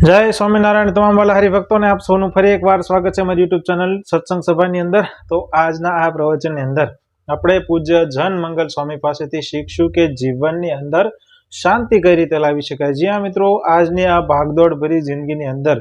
જય સ્વામિનારાયણ તમામ વાલા હરિભક્તોને આપ સૌનું ફરી એકવાર સ્વાગત છે મારી યુટ્યુબ ચેનલ સત્સંગ સભાની અંદર। તો આજના આ પ્રવચનની અંદર આપણે પૂજ્ય જન મંગલ સ્વામી પાસેથી શીખશું કે જીવનની અંદર શાંતિ કઈ રીતે લાવી શકાય। જી હા મિત્રો, આજની આ ભાગદોડ ભરી જિંદગીની અંદર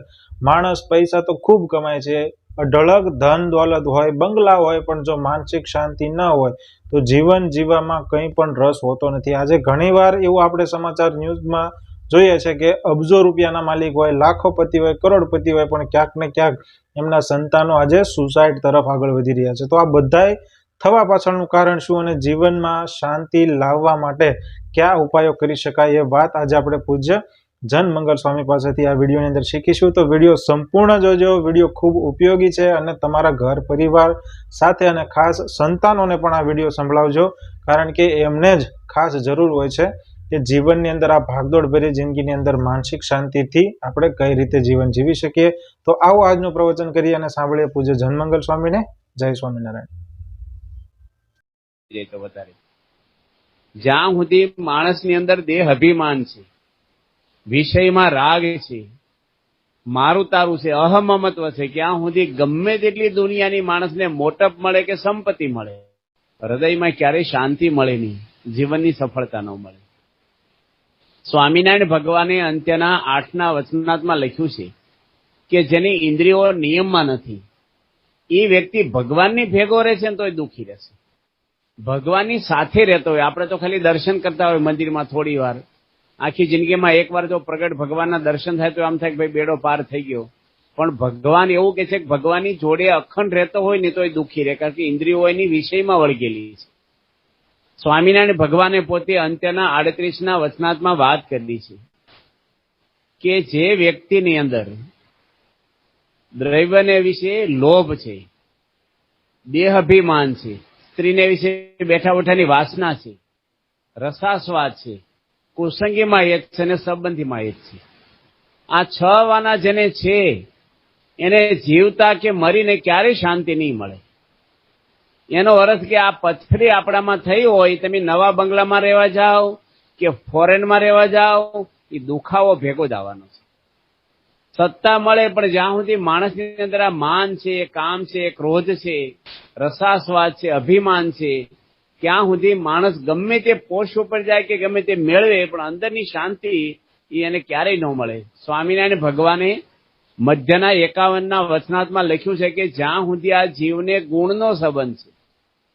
માણસ પૈસા તો ખૂબ કમાય છે, અઢળક ધન દોલત હોય, બંગલા હોય, પણ જો માનસિક શાંતિ ન હોય તો જીવન જીવવામાં કંઈ પણ રસ હોતો નથી। આજે ઘણીવાર એવું આપણે સમાચાર ન્યૂઝમાં જોઈએ છે કે અબજો રૂપિયાના માલિક હોય, લાખોપતિ હોય, કરોડપતિ હોય, પણ ક્યાંક ને ક્યાંક એમના સંતાનો આજે સુસાઇડ તરફ આગળ વધી રહ્યા છે। તો આ બધાય થવા પાછળનું કારણ શું અને જીવનમાં શાંતિ લાવવા માટે કયા ઉપાયો કરી શકાય એ વાત આજે આપણે પૂજ્ય જન મંગલ સ્વામી પાસેથી આ વિડીયોની અંદર શીખીશું। તો વિડીયો સંપૂર્ણ જોજો, વિડીયો ખૂબ ઉપયોગી છે અને તમારા ઘર પરિવાર સાથે અને ખાસ સંતાનોને પણ આ વિડીયો સંભળાવજો, કારણ કે એમને જ ખાસ જરૂર હોય છે કે જીવનની અંદર આ ભાગદોડ ભરી જિંદગીની અંદર માનસિક શાંતિથી આપણે કઈ રીતે જીવન જીવી શકીએ। તો આવો આજનું પ્રવચન કરીએ અને સાંભળીએ પૂજ્ય જનમંગલ સ્વામીને। જય સ્વામિનારાયણ। જ્યાં સુધી માણસની અંદર દેહ અભિમાન છે, વિષયમાં રાગ છે, મારું તારું છે, અહમમત્વ છે, ક્યાં સુધી ગમે તેટલી દુનિયાની માણસને મોટપ મળે કે સંપત્તિ મળે, હૃદયમાં ક્યારેય શાંતિ મળે નહીં, જીવનની સફળતા ન મળે। સ્વામિનારાયણ ભગવાને અંત્યના 8ના વચનાત્મા લખ્યું છે કે જેની ઇન્દ્રિયો નિયમમાં નથી એ વ્યક્તિ ભગવાનની ભેગો રહે છે ને તોય દુઃખી રહેશે। ભગવાનની સાથે રહેતો હોય, આપણે તો ખાલી દર્શન કરતા હોય મંદિરમાં થોડી વાર, આખી જિંદગીમાં એકવાર જો પ્રગટ ભગવાનના દર્શન થાય તો આમ થાય કે ભાઈ બેડો પાર થઈ ગયો, પણ ભગવાન એવું કે છે કે ભગવાનની જોડે અખંડ રહેતો હોય ને તોય દુઃખી રહે, કારણ કે ઇન્દ્રિયો એની વિષયમાં વળગેલી છે। સ્વામિનારાયણ ભગવાને પોતે અંત્યના 38ના વચનાત્મા વાત કરી છે કે જે વ્યક્તિની અંદર દ્રવ્યને વિશે લોભ છે, દેહ અભિમાન છે, સ્ત્રીને વિશે બેઠા બેઠાની વાસના છે, રસાસ્વાદ છે, કુસંગીમાં એક છે અને સંબંધીમાં એક છે, આ 6 વાના જેને છે એને જીવતા કે મરીને ક્યારેય શાંતિ નહીં મળે। એનો અર્થ કે આ પથરી આપણામાં થઈ હોય, તમે નવા બંગલામાં રહેવા જાઓ કે ફોરેનમાં રહેવા જાઓ, એ દુખાવો ભેગો જ આવવાનો છે। સત્તા મળે પણ જ્યાં સુધી માણસની અંદર આ માન છે, કામ છે, ક્રોધ છે, રસાસ્વાદ છે, અભિમાન છે, ત્યાં સુધી માણસ ગમે તે પોસ્ટ ઉપર જાય કે ગમે તે મેળવે પણ અંદરની શાંતિ એ એને ક્યારેય ન મળે। સ્વામિનારાયણ ભગવાને મધ્યના 51ના વચનાત્મા લખ્યું છે કે જ્યાં સુધી આ જીવને ગુણનો સંબંધ છે,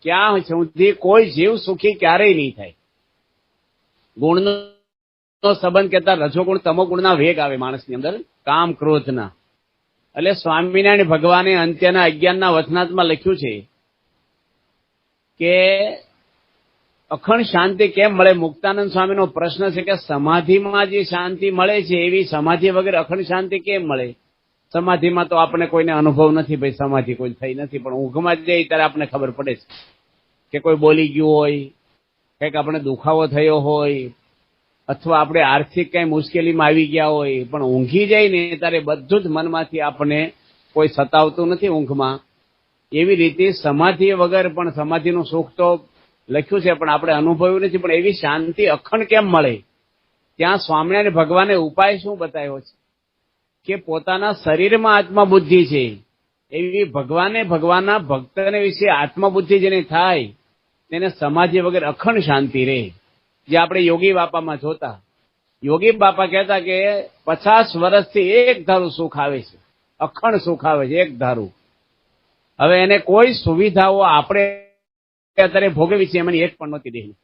ક્યાં સુધી કોઈ જીવ સુખી ક્યારેય નહીં થાય। ગુણનો સંબંધ કહેતા રજોગુણ તમોગુણના વેગ આવે માણસની અંદર, કામ ક્રોધના। એટલે સ્વામિનારાયણ ભગવાને અંત્યના 11ના વચનાત્મા લખ્યું છે કે અખંડ શાંતિ કેમ મળે। મુક્તાનંદ સ્વામીનો પ્રશ્ન છે કે સમાધિમાં જે શાંતિ મળે છે એવી સમાધિ વગર અખંડ શાંતિ કેમ મળે। સમાધિમાં તો આપણે કોઈને અનુભવ નથી, ભાઈ સમાધિ કોઈ થઈ નથી, પણ ઊંઘમાં જઈએ ત્યારે આપણને ખબર પડે છે કે કોઈ બોલી ગયું હોય, કંઈક આપણે દુખાવો થયો હોય, અથવા આપણે આર્થિક કઈ મુશ્કેલીમાં આવી ગયા હોય, પણ ઊંઘી જાય ને ત્યારે બધું જ મનમાંથી આપણને કોઈ સતાવતું નથી ઊંઘમાં। એવી રીતે સમાધિ વગર પણ સમાધિનું સુખ તો લખ્યું છે પણ આપણે અનુભવ્યું નથી, પણ એવી શાંતિ અખંડ કેમ મળે। ત્યાં સ્વામિનારાયણ ભગવાને ઉપાય શું બતાવ્યો છે કે પોતાના શરીરમાં આત્મબુદ્ધિ છે એવી ભગવાનના ભક્તને વિશે આત્મબુદ્ધિ જેને થાય તેને સમાધિ વગર અખંડ શાંતિ રહે। જે આપણે યોગી બાપામાં જોતા, યોગી બાપા કહેતા કે 50 વર્ષથી એક ધારું સુખ આવે છે, અખંડ સુખ આવે છે, એક ધારું। હવે એને કોઈ સુવિધાઓ આપણે અત્યારે ભોગવી છે એમાંની એક પણ નહોતી દેહની।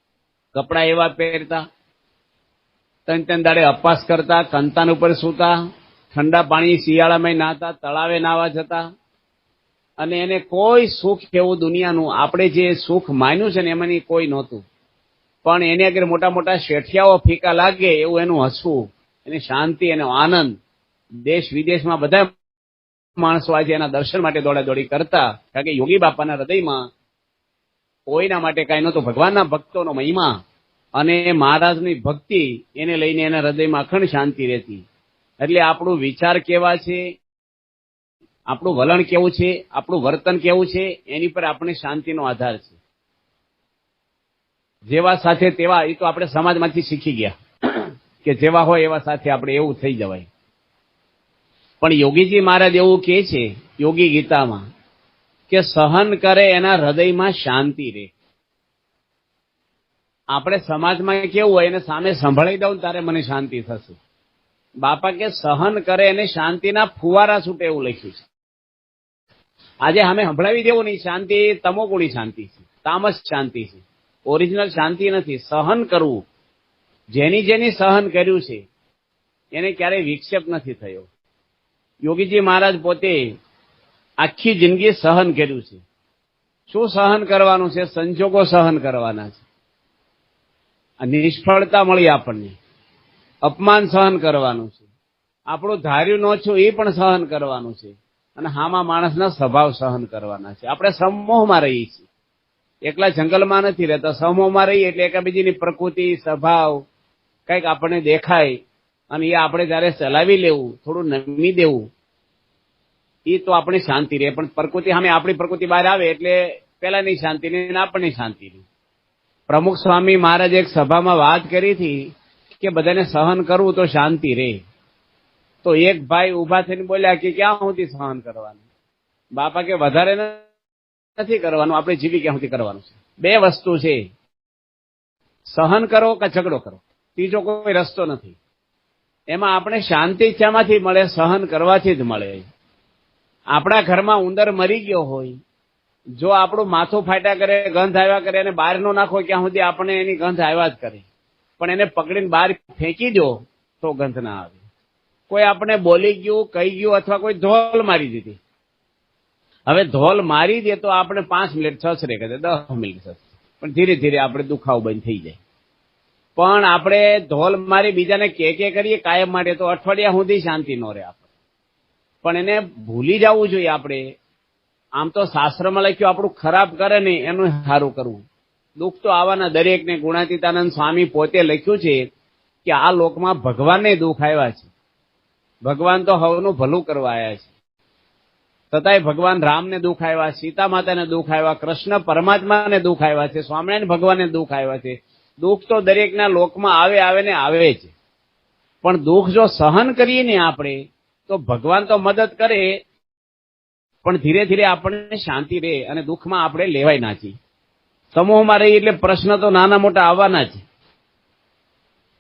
કપડા એવા પહેરતા, 3 દાડે અપવાસ કરતા, કંતાન ઉપર સૂતા, ઠંડા પાણી શિયાળામાં નાતા, તળાવે નાવા જતા, અને એને કોઈ સુખ એવું દુનિયાનું આપણે જે સુખ માન્યું છે ને એમાંની કોઈ નહોતું। પણ એની આગળ મોટા મોટા શેઠિયાઓ ફીકા લાગે એવું એનું હસવું, એની શાંતિ, એનો આનંદ, દેશ વિદેશમાં બધા માણસો આજે એના દર્શન માટે દોડાદોડી કરતા, કારણ કે યોગી બાપાના હૃદયમાં કોઈના માટે કાંઈ નહોતું, ભગવાનના ભક્તોનો મહિમા અને મહારાજની ભક્તિ એને લઈને એના હૃદયમાં અખંડ શાંતિ રહેતી। એટલે આપણું વિચાર કેવા છે, આપણું વલણ કેવું છે, આપણું વર્તન કેવું છે, એની પર આપણે શાંતિનો આધાર છે। જેવા સાથે તેવા, એ તો આપણે સમાજમાંથી શીખી ગયા કે જેવા હોય એવા સાથે આપણે એવું થઈ જવાય। પણ યોગીજી મહારાજ એવું કહે છે યોગી ગીતામાં કે સહન કરે એના હૃદયમાં શાંતિ રહે. આપણે સમાજમાં કેવું હોય એને સામે સંભળાઈ દઉં તારે મને શાંતિ થશે. બાપા કે સહન કરે એને શાંતિના ફુવારા છૂટે એવું લખ્યું છે. આજે અમે સંભળાવી દેવું નહીં, શાંતિ તમોગુણી શાંતિ છે, તામસ શાંતિ છે, ઓરિજિનલ શાંતિ નથી. સહન કરવું, જેની જેની સહન કર્યું છે એને ક્યારેય વિક્ષેપ નથી થયો. યોગીજી મહારાજ પોતે આખી જિંદગી સહન કર્યું છે. શું સહન કરવાનું છે? સંજોગો સહન કરવાના છે. નિષ્ફળતા મળી આપણને, અપમાન સહન કરવાનું છે, આપણું ધાર્યું ન છું એ પણ સહન કરવાનું છે, અને હામાં માણસના સ્વભાવ સહન કરવાના છે. આપણે સમૂહમાં રહીએ છીએ, એકલા જંગલમાં નથી રહેતા. સમૂહમાં રહીએ એટલે એકાબીજીની પ્રકૃતિ, સ્વભાવ કંઈક આપણને દેખાય અને એ આપણે જયારે ચલાવી લેવું, થોડું નમી દેવું, એ તો આપણી શાંતિ રહે. પણ પ્રકૃતિ સામે આપણી પ્રકૃતિ બહાર આવે એટલે પેલાની શાંતિ નહીં, આપણની શાંતિ નહીં. પ્રમુખ સ્વામી મહારાજ એક સભામાં વાત કરી હતી કે બધાને સહન કરવું તો શાંતિ રહે. તો એક ભાઈ ઉભા થઈને બોલ્યા કે ક્યાં સુધી સહન કરવાનું? બાપા કે વધારે નથી કરવાનું, આપણે જીવી ક્યાં સુધી કરવાનું છે. બે વસ્તુ છે, સહન કરો કે ઝઘડો કરો, ત્રીજો કોઈ રસ્તો નથી. એમાં આપણે શાંતિ શામાંથી મળે? સહન કરવાથી જ મળે. આપણા ઘરમાં ઉંદર મરી ગયો હોય, જો આપણું માથું ફાટ્યા કરે, ગંધ આવ્યા કરે, અને બહાર નો નાખો ક્યાં સુધી આપણે એની ગંધ આવ્યા જ કરે. પણ એને પકડીને બહાર ફેંકી દો તો ગંધ ના આવે. કોઈ આપણે બોલી ગયું, કહી ગયું, અથવા કોઈ ધોલ મારી દીધી. હવે ધોલ મારી દે તો આપણે 5 મિનિટ છસરે કે 10 મિનિટ છસરે, પણ ધીરે ધીરે આપણે દુખાવો બંધ થઈ જાય. પણ આપણે ધોલ મારી બીજાને કે કરીએ કાયમ માટે તો અઠવાડિયા સુધી શાંતિ ન રહે આપણે. પણ એને ભૂલી જવું જોઈએ. આપણે આમ તો શાસ્ત્રમાં લખ્યું આપણું ખરાબ કરે ને એનું સારું કરવું. દુઃખ તો આવવાના દરેકને. ગુણાતીતાનંદ સ્વામી પોતે લખ્યું છે કે આ લોકમાં ભગવાનને દુઃખ આવ્યા છે. ભગવાન તો હવનું ભલું કરવા આવ્યા છે, તથાય ભગવાન રામને દુઃખ આવ્યા, સીતા માતાને દુઃખ આવ્યા, કૃષ્ણ પરમાત્માને દુઃખ આવ્યા છે, સ્વામિનારાયણ ભગવાનને દુઃખ આવ્યા છે. દુઃખ તો દરેકના લોકમાં આવે ને આવે છે. પણ દુઃખ જો સહન કરીએ ને આપણે તો ભગવાન તો મદદ કરે, પણ ધીરે ધીરે આપણને શાંતિ રહે અને દુઃખમાં આપણે લેવાય ના છીએ. સમૂહમાં રહીએ એટલે પ્રશ્ન તો નાના મોટા આવવાના છે.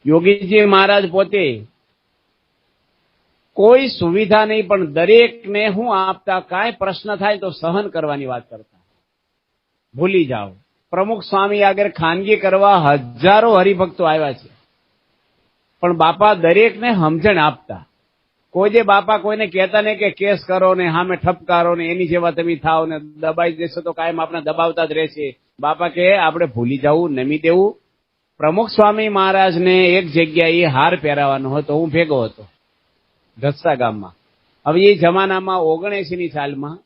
યોગીજી મહારાજ પોતે કોઈ સુવિધા નહીં પણ દરેકને હું આપતા, કાંઈ પ્રશ્ન થાય તો સહન કરવાની વાત કરતા. ભૂલી જાઓ. પ્રમુખ સ્વામી આગળ ખાનગી કરવા હજારો હરિભક્તો આવ્યા છે, પણ બાપા દરેકને સમજણ આપતા. કોઈ જે બાપા કોઈને કહેતા નહીં કે કેસ કરો ને સામે ઠપકારો ને એની જેવા તમે થાવ ને દબાઈ દેશો તો કાયમ આપણે દબાવતા જ રહેશે. બાપા કે આપણે ભૂલી જવું, નમી દેવું. પ્રમુખ સ્વામી મહારાજને એક જગ્યાએ હાર પહેરાવાનો હતો, હું ભેગો હતો ઢસા ગામમાં. હવે એ જમાનામાં 79ની સાલમાં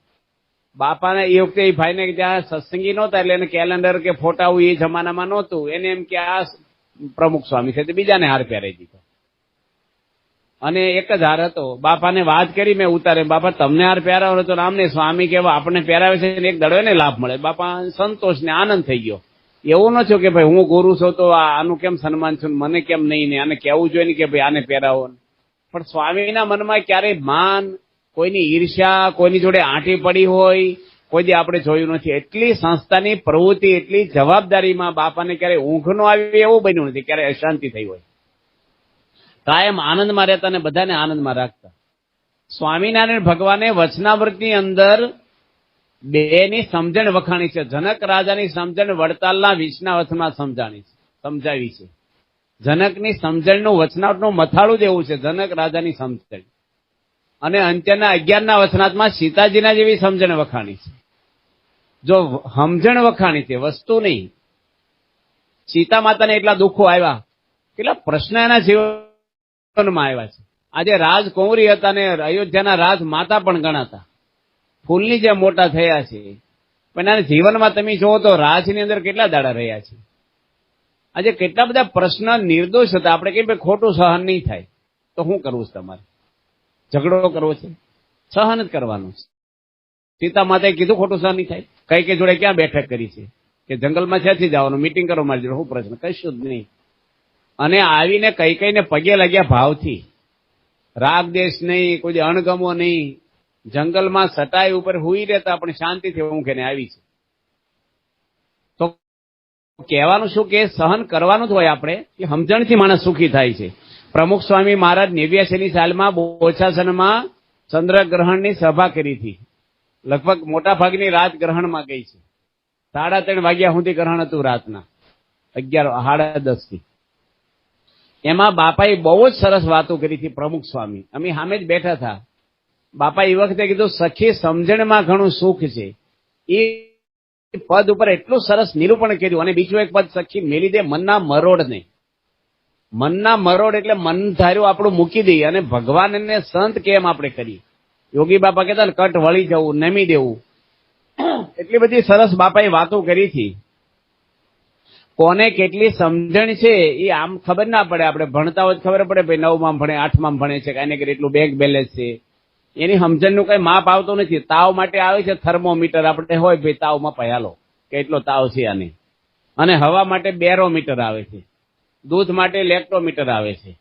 બાપાને એ વખતે એ ભાઈને ત્યાં સત્સંગી નહોતા એટલે એને કેલેન્ડર કે ફોટા એ જમાનામાં નહોતું. એને એમ કે આ પ્રમુખ સ્વામી છે તે બીજાને હાર પહેરાવી દીધો, અને એક જ હાર હતો. બાપાને વાત કરી મેં ઉતારે, બાપા તમને હાર પહેરાવો તો આમને સ્વામી કેવા આપણને પહેરાવે છે એક દડો ને લાભ મળે. બાપા સંતોષ ને આનંદ થઈ ગયો. એવું ન થયું કે ભાઈ હું ગુરુ છું તો આનું કેમ સન્માન છું, મને કેમ નહીં, ને આને કહેવું જોઈએ ને કે ભાઈ આને પહેરાવો. પણ સ્વામીના મનમાં ક્યારેય માન, કોઈની ઈર્ષ્યા, કોઈની જોડે આંટી પડી હોય કોઈ દી આપણે જોયું નથી. એટલી સંસ્થાની પ્રવૃત્તિ, એટલી જવાબદારીમાં બાપાને ક્યારેય ઊંઘ ન આવી એવું બન્યું નથી, ક્યારેય અશાંતિ થઈ હોય. કાયમ આનંદમાં રહેતા અને બધાને આનંદમાં રાખતા. સ્વામિનારાયણ ભગવાને વચનામૃતની અંદર બેની સમજણ વખાણી છે. જનક રાજાની સમજણ વડતાલના વિષ્ણાવથમાં સમજાવી છે. જનકની સમજણનું વચનાવટનું મથાળું જ એવું છે, જનક રાજાની સમજણ. અને અંત્યના 11ના વચનાથમાં સીતાજીના જેવી સમજણ વખાણી છે. જો સમજણ વખાણી છે, વસ્તુ નહીં. સીતા માતાને એટલા દુઃખો આવ્યા, કેટલા પ્રશ્ન એના જીવનમાં આવ્યા છે. આજે રાજકુંવરી હતા ને અયોધ્યાના રાજ માતા પણ ગણાતા, ફૂલની જેમ મોટા થયા છે. પણ એના જીવનમાં તમે જુઓ તો રાજની અંદર કેટલા દાડા રહ્યા છે. આજે કેટલા બધા પ્રશ્ન નિર્દોષ હતા. આપણે કઈ ભાઈ ખોટું સહન નહીં થાય તો શું કરવું છે? તમારે ઝઘડો કરવો છે? સહન જ કરવાનું છે. સીતા માતાએ કીધું ખોટું સહન નહીં થાય. કઈ કે જોડે ક્યાં બેઠક કરી છે કે જંગલમાં ક્યાંથી જવાનું, મીટિંગ કરો મારી જોડે, શું પ્રશ્ન? કશું જ નહીં. અને આવીને કઈ કઈને પગે લાગ્યા ભાવથી. રાગ દેશ નહીં, કોઈ અણગમો નહીં, જંગલમાં સટાઈ ઉપર હુઈ રહેતા પણ શાંતિથી ઊંઘીને આવી છે. તો કહેવાનું શું કે સહન કરવાનું જ હોય આપણે, કે સમજણથી માણસ સુખી થાય છે. પ્રમુખ સ્વામી મહારાજ 89ની સાલમાં બોચાસનમાં ચંદ્રગ્રહણની સભા કરી હતી. લગભગ મોટા ભાગની રાત ગ્રહણમાં ગઈ છે. 3:30 વાગ્યા સુધી ગ્રહણ હતું રાતના, 11:30 થી. એમાં બાપાએ બહુ જ સરસ વાતો કરી હતી. પ્રમુખ સ્વામી અમે સામે જ બેઠા હતા. બાપા એ વખતે કીધું, સખી સમજણમાં ઘણું સુખ છે. એ પદ ઉપર એટલું સરસ નિરૂપણ કર્યું. અને બીજું એક પદ સખી મેલી દે મનના મરોડને. મનના મરોડ એટલે મન ધાર્યું આપણું મૂકી દઈએ અને ભગવાનને સંત કેમ આપણે કરીએ. યોગી બાપા કહેતા ને, કટ વળી જવું, નમી દેવું. એટલી બધી સરસ બાપાએ વાતો કરી હતી. કોને કેટલી સમજણ છે એ આમ ખબર ના પડે. આપણે ભણતા હોય ખબર પડે, ભાઈ 9માં ભણે, 8માં ભણે છે, કાંઈ ને કાંઈ એટલું બેંક બેલેન્સ છે. એની સમજણનું કઈ માપ આવતું નથી. તાવ માટે આવે છે થર્મોમીટર, આપણે હોય ભાઈ તાવમાં પયાલો કેટલો તાવ છે આને. અને હવા માટે બેરોમીટર આવે છે, દૂધ માટે લેક્ટોમીટર આવે છે.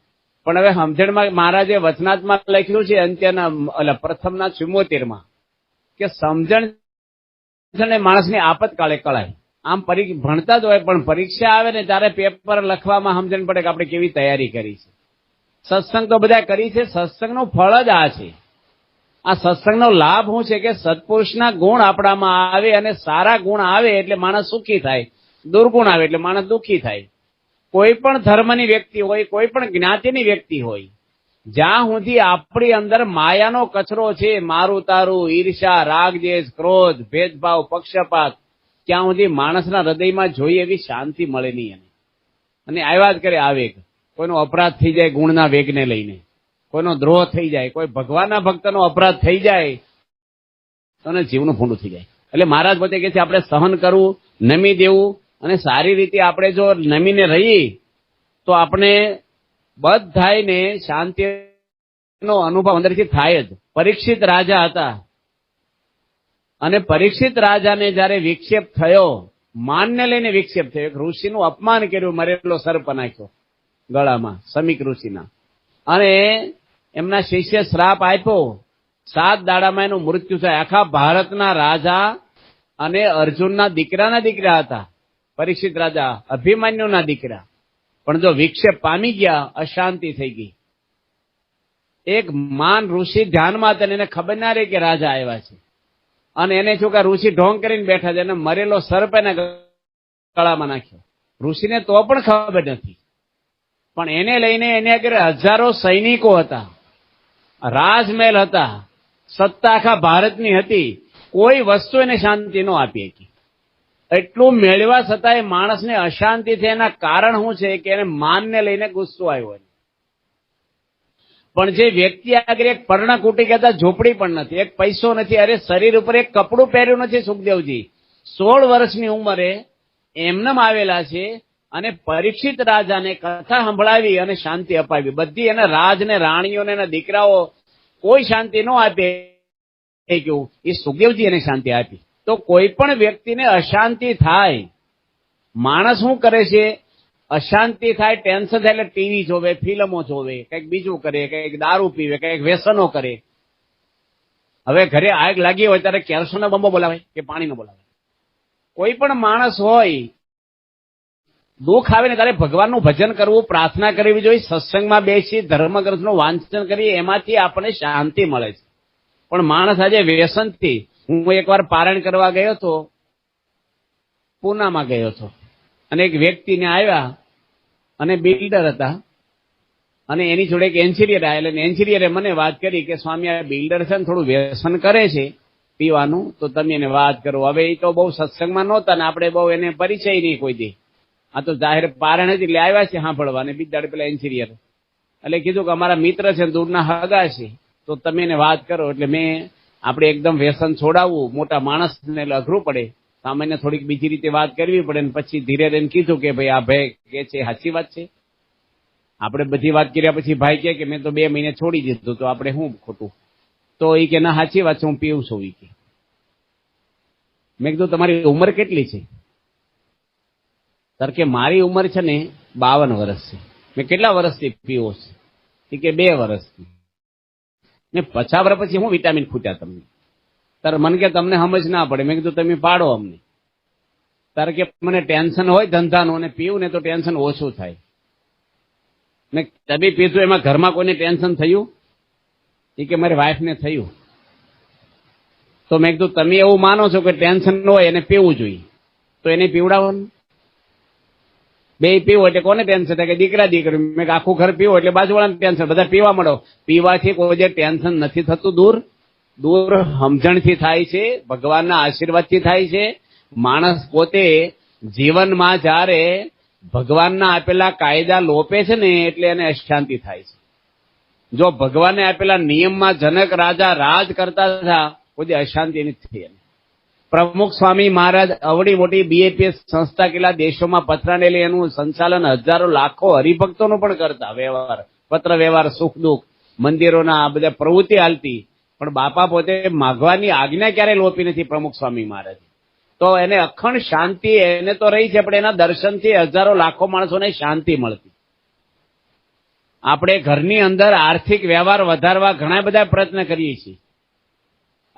પણ હવે સમજણમાં મહારાજે વચનાત્મા લખ્યું છે અંત્યના પ્રથમના 74માં કે સમજણ છે ને માણસની આપતકાળે કળાય. આમ ભણતા જ હોય પણ પરીક્ષા આવે ને ત્યારે પેપર લખવામાં સમજણ પડે કે આપણે કેવી તૈયારી કરી છે. સત્સંગ તો બધા કરી છે, સત્સંગનું ફળ જ આ છે. આ સત્સંગનો લાભ શું છે કે સત્પુરુષના ગુણ આપણામાં આવે અને સારા ગુણ આવે એટલે માણસ સુખી થાય, દુર્ગુણ આવે એટલે માણસ દુઃખી થાય. કોઈ પણ ધર્મની વ્યક્તિ હોય, કોઈ પણ જ્ઞાતિની વ્યક્તિ હોય, જ્યાં સુધી આપણી અંદર માયાનો કચરો છે, મારું તારું, ઈર્ષા, રાગ દ્વેષ, ક્રોધ, ભેદભાવ, પક્ષપાત, ત્યાં સુધી માણસના હૃદયમાં જોઈએ એવી શાંતિ મળે નહીં. અને આવ્યા જ કરે આવેગ. કોઈનો અપરાધ થઈ જાય ગુણના વેગને લઈને, કોઈનો દ્રોહ થઈ જાય, કોઈ ભગવાનના ભક્તનો અપરાધ થઈ જાય તો જીવનું ભૂંડું થઈ જાય. એટલે મહારાજ પોતે કહે છે આપણે સહન કરવું, નમી દેવું. અને સારી રીતે આપણે જો નમીને રહીએ તો આપણે બધાને શાંતિનો અનુભવ અંદરથી થાય જ. પરીક્ષિત રાજા હતા અને પરીક્ષિત રાજાને જયારે વિક્ષેપ થયો, માનને લઈને વિક્ષેપ થયો, એક ઋષિનું અપમાન કર્યું, મરેલો સર્પ નાખ્યો ગળામાં સમીક ઋષિના, અને એમના શિષ્ય શ્રાપ આપ્યો. 7 દાડામાં એનું મૃત્યુ થાય. આખા ભારતના રાજા અને અર્જુનના દીકરાના દીકરા હતા પરીક્ષિત રાજા, અભિમન્યુના દીકરા. પણ જો વિક્ષેપ પામી ગયા, અશાંતિ થઈ ગઈ. એક માન ઋષિ ધ્યાનમાં હતા, એને ખબર ના રહી કે રાજા આવ્યા છે. અને એને શું કે ઋષિ ઢોંગ કરીને બેઠા છે, એને મરેલો સર્પ એના ગળામાં નાખ્યો. ઋષિને તો પણ ખબર નથી. પણ એને લઈને એને આગળ હજારો સૈનિકો હતા, રાજમહેલ હતા, સત્તા આખા ભારતની હતી. કોઈ વસ્તુ એને શાંતિ ન આપી હતી. એટલું મેળવા છતાંય માણસને અશાંતિ થાય. એના કારણ શું છે કે એને માનને લઈને ગુસ્સો આવ્યો. પણ જે વ્યક્તિ આગળ એક પર્ણકુટી કહેતા ઝોપડી પણ નથી, એક પૈસો નથી, અરે શરીર ઉપર એક કપડું પહેર્યું નથી. સુખદેવજી 16 વર્ષની ઉંમરે એમનેમ આવેલા છે અને પરીક્ષિત રાજાને કથા સંભળાવી અને શાંતિ અપાવી. બધી એના રાજ ને રાણીઓને એના દીકરાઓ કોઈ શાંતિ ન આપે, એ સુખદેવજી એને શાંતિ આપી. તો કોઈ પણ વ્યક્તિને અશાંતિ થાય, માણસ શું કરે છે, અશાંતિ થાય, ટેન્શન થાય એટલે ટીવી જોવે, ફિલ્મો જોવે, કંઈક બીજું કરે, કંઈક દારૂ પીવે, કંઈક વ્યસનો કરે. હવે ઘરે આગ લાગી હોય ત્યારે કેરોસીનનો બંબો બોલાવે કે પાણીનો બોલાવે. કોઈ પણ માણસ હોય, દુઃખ આવે ને ત્યારે ભગવાનનું ભજન કરવું, પ્રાર્થના કરવી જોઈએ, સત્સંગમાં બેસી ધર્મગ્રંથનું વાંચન કરીએ, એમાંથી આપણને શાંતિ મળે છે. પણ માણસ આજે વ્યસનથી, હું એકવાર પારાયણ કરવા ગયો હતો, પૂનામાં ગયો હતો, અને એક વ્યક્તિને આવ્યા અને બિલ્ડર હતા અને એની જોડે એક એન્જિનિયર આવેલા, અને એન્જિનિયરે મને વાત કરી કે સ્વામી આ બિલ્ડર છે ને થોડું વ્યસન કરે છે પીવાનું, તો તમે એને વાત કરો. હવે એ તો બહુ સત્સંગમાં નહોતા ને આપણે બહુ એને પરિચય નહીં કોઈ દે. આ તો જાહેર પારણ હતી એટલે આવ્યા છે સાંભળવા. અને બીજા પેલા એન્જિનિયર એટલે કીધું કે અમારા મિત્ર છે, દૂરના હગા છે, તો તમે એને વાત કરો. એટલે મેં આપણે એકદમ વ્યસન છોડાવવું મોટા માણસને અઘરું પડે, સામાન્ય થોડીક બીજી રીતે વાત કરવી પડે. ને પછી ધીરે ધીરે કીધું કે ભાઈ આ ભાઈ કે છે સાચી વાત છે. આપણે બધી વાત કર્યા પછી ભાઈ કે મેં તો 2 મહિને છોડી દીધું, તો આપણે શું ખોટું? તો એ કે ના સાચી વાત છે, હું પીવું છું. એ કે મેં કીધું તમારી ઉંમર કેટલી છે? સર કે મારી ઉંમર છે ને 52 વર્ષ છે. મેં કેટલા વર્ષથી પીવો છે? એ કે 2 વર્ષથી. ને 50 વર્ષ પછી હું વિટામિન ખૂટ્યા તમને? તારે મને કે તમને સમજ ના પડે. મેં કીધું તમે પાડો અમને. તારે કે મને ટેન્શન હોય ધંધાનું અને પીવું ને તો ટેન્શન ઓછું થાય. મેં તમે પીધું એમાં ઘરમાં કોઈને ટેન્શન થયું? એ કે મારી વાઈફને થયું. તો મેં કીધું તમે એવું માનો છો કે ટેન્શન ન હોય એને પીવું જોઈએ, તો એને પીવડાવવાનું. બે પીવો એટલે કોને ટેન્શન થાય? કે દીકરા દીકરી. મેં આખું ઘર પીવો એટલે બાજુવાળાને ટેન્શન. બધા પીવા મળો. પીવાથી કોઈ જે ટેન્શન નથી થતું દૂર સમજણથી થાય છે, ભગવાનના આશીર્વાદથી થાય છે. માણસ પોતે જીવનમાં જ્યારે ભગવાનના આપેલા કાયદા લોપે છે ને એટલે એને અશાંતિ થાય છે. જો ભગવાને આપેલા નિયમમાં જનક રાજા રાજ કરતા હતા, કોઈ અશાંતિ નથી થઈ. પ્રમુખ સ્વામી મહારાજ અવડી મોટી બીએપીએસ સંસ્થા કેટલા દેશોમાં પથરાણેલી, એનું સંચાલન હજારો લાખો હરિભક્તોનું પણ કરતા. વ્યવહાર, પત્ર વ્યવહાર, સુખ દુઃખ, મંદિરોના આ બધા પ્રવૃત્તિ હાલતી. પણ બાપા પોતે માગવાની આજ્ઞા ક્યારેય લોપી નથી પ્રમુખ સ્વામી મહારાજ. તો એને અખંડ શાંતિ એને તો રહી છે, પણ એના દર્શનથી હજારો લાખો માણસોને શાંતિ મળતી. આપણે ઘરની અંદર આર્થિક વ્યવહાર વધારવા ઘણા બધા પ્રયત્ન કરીએ છીએ,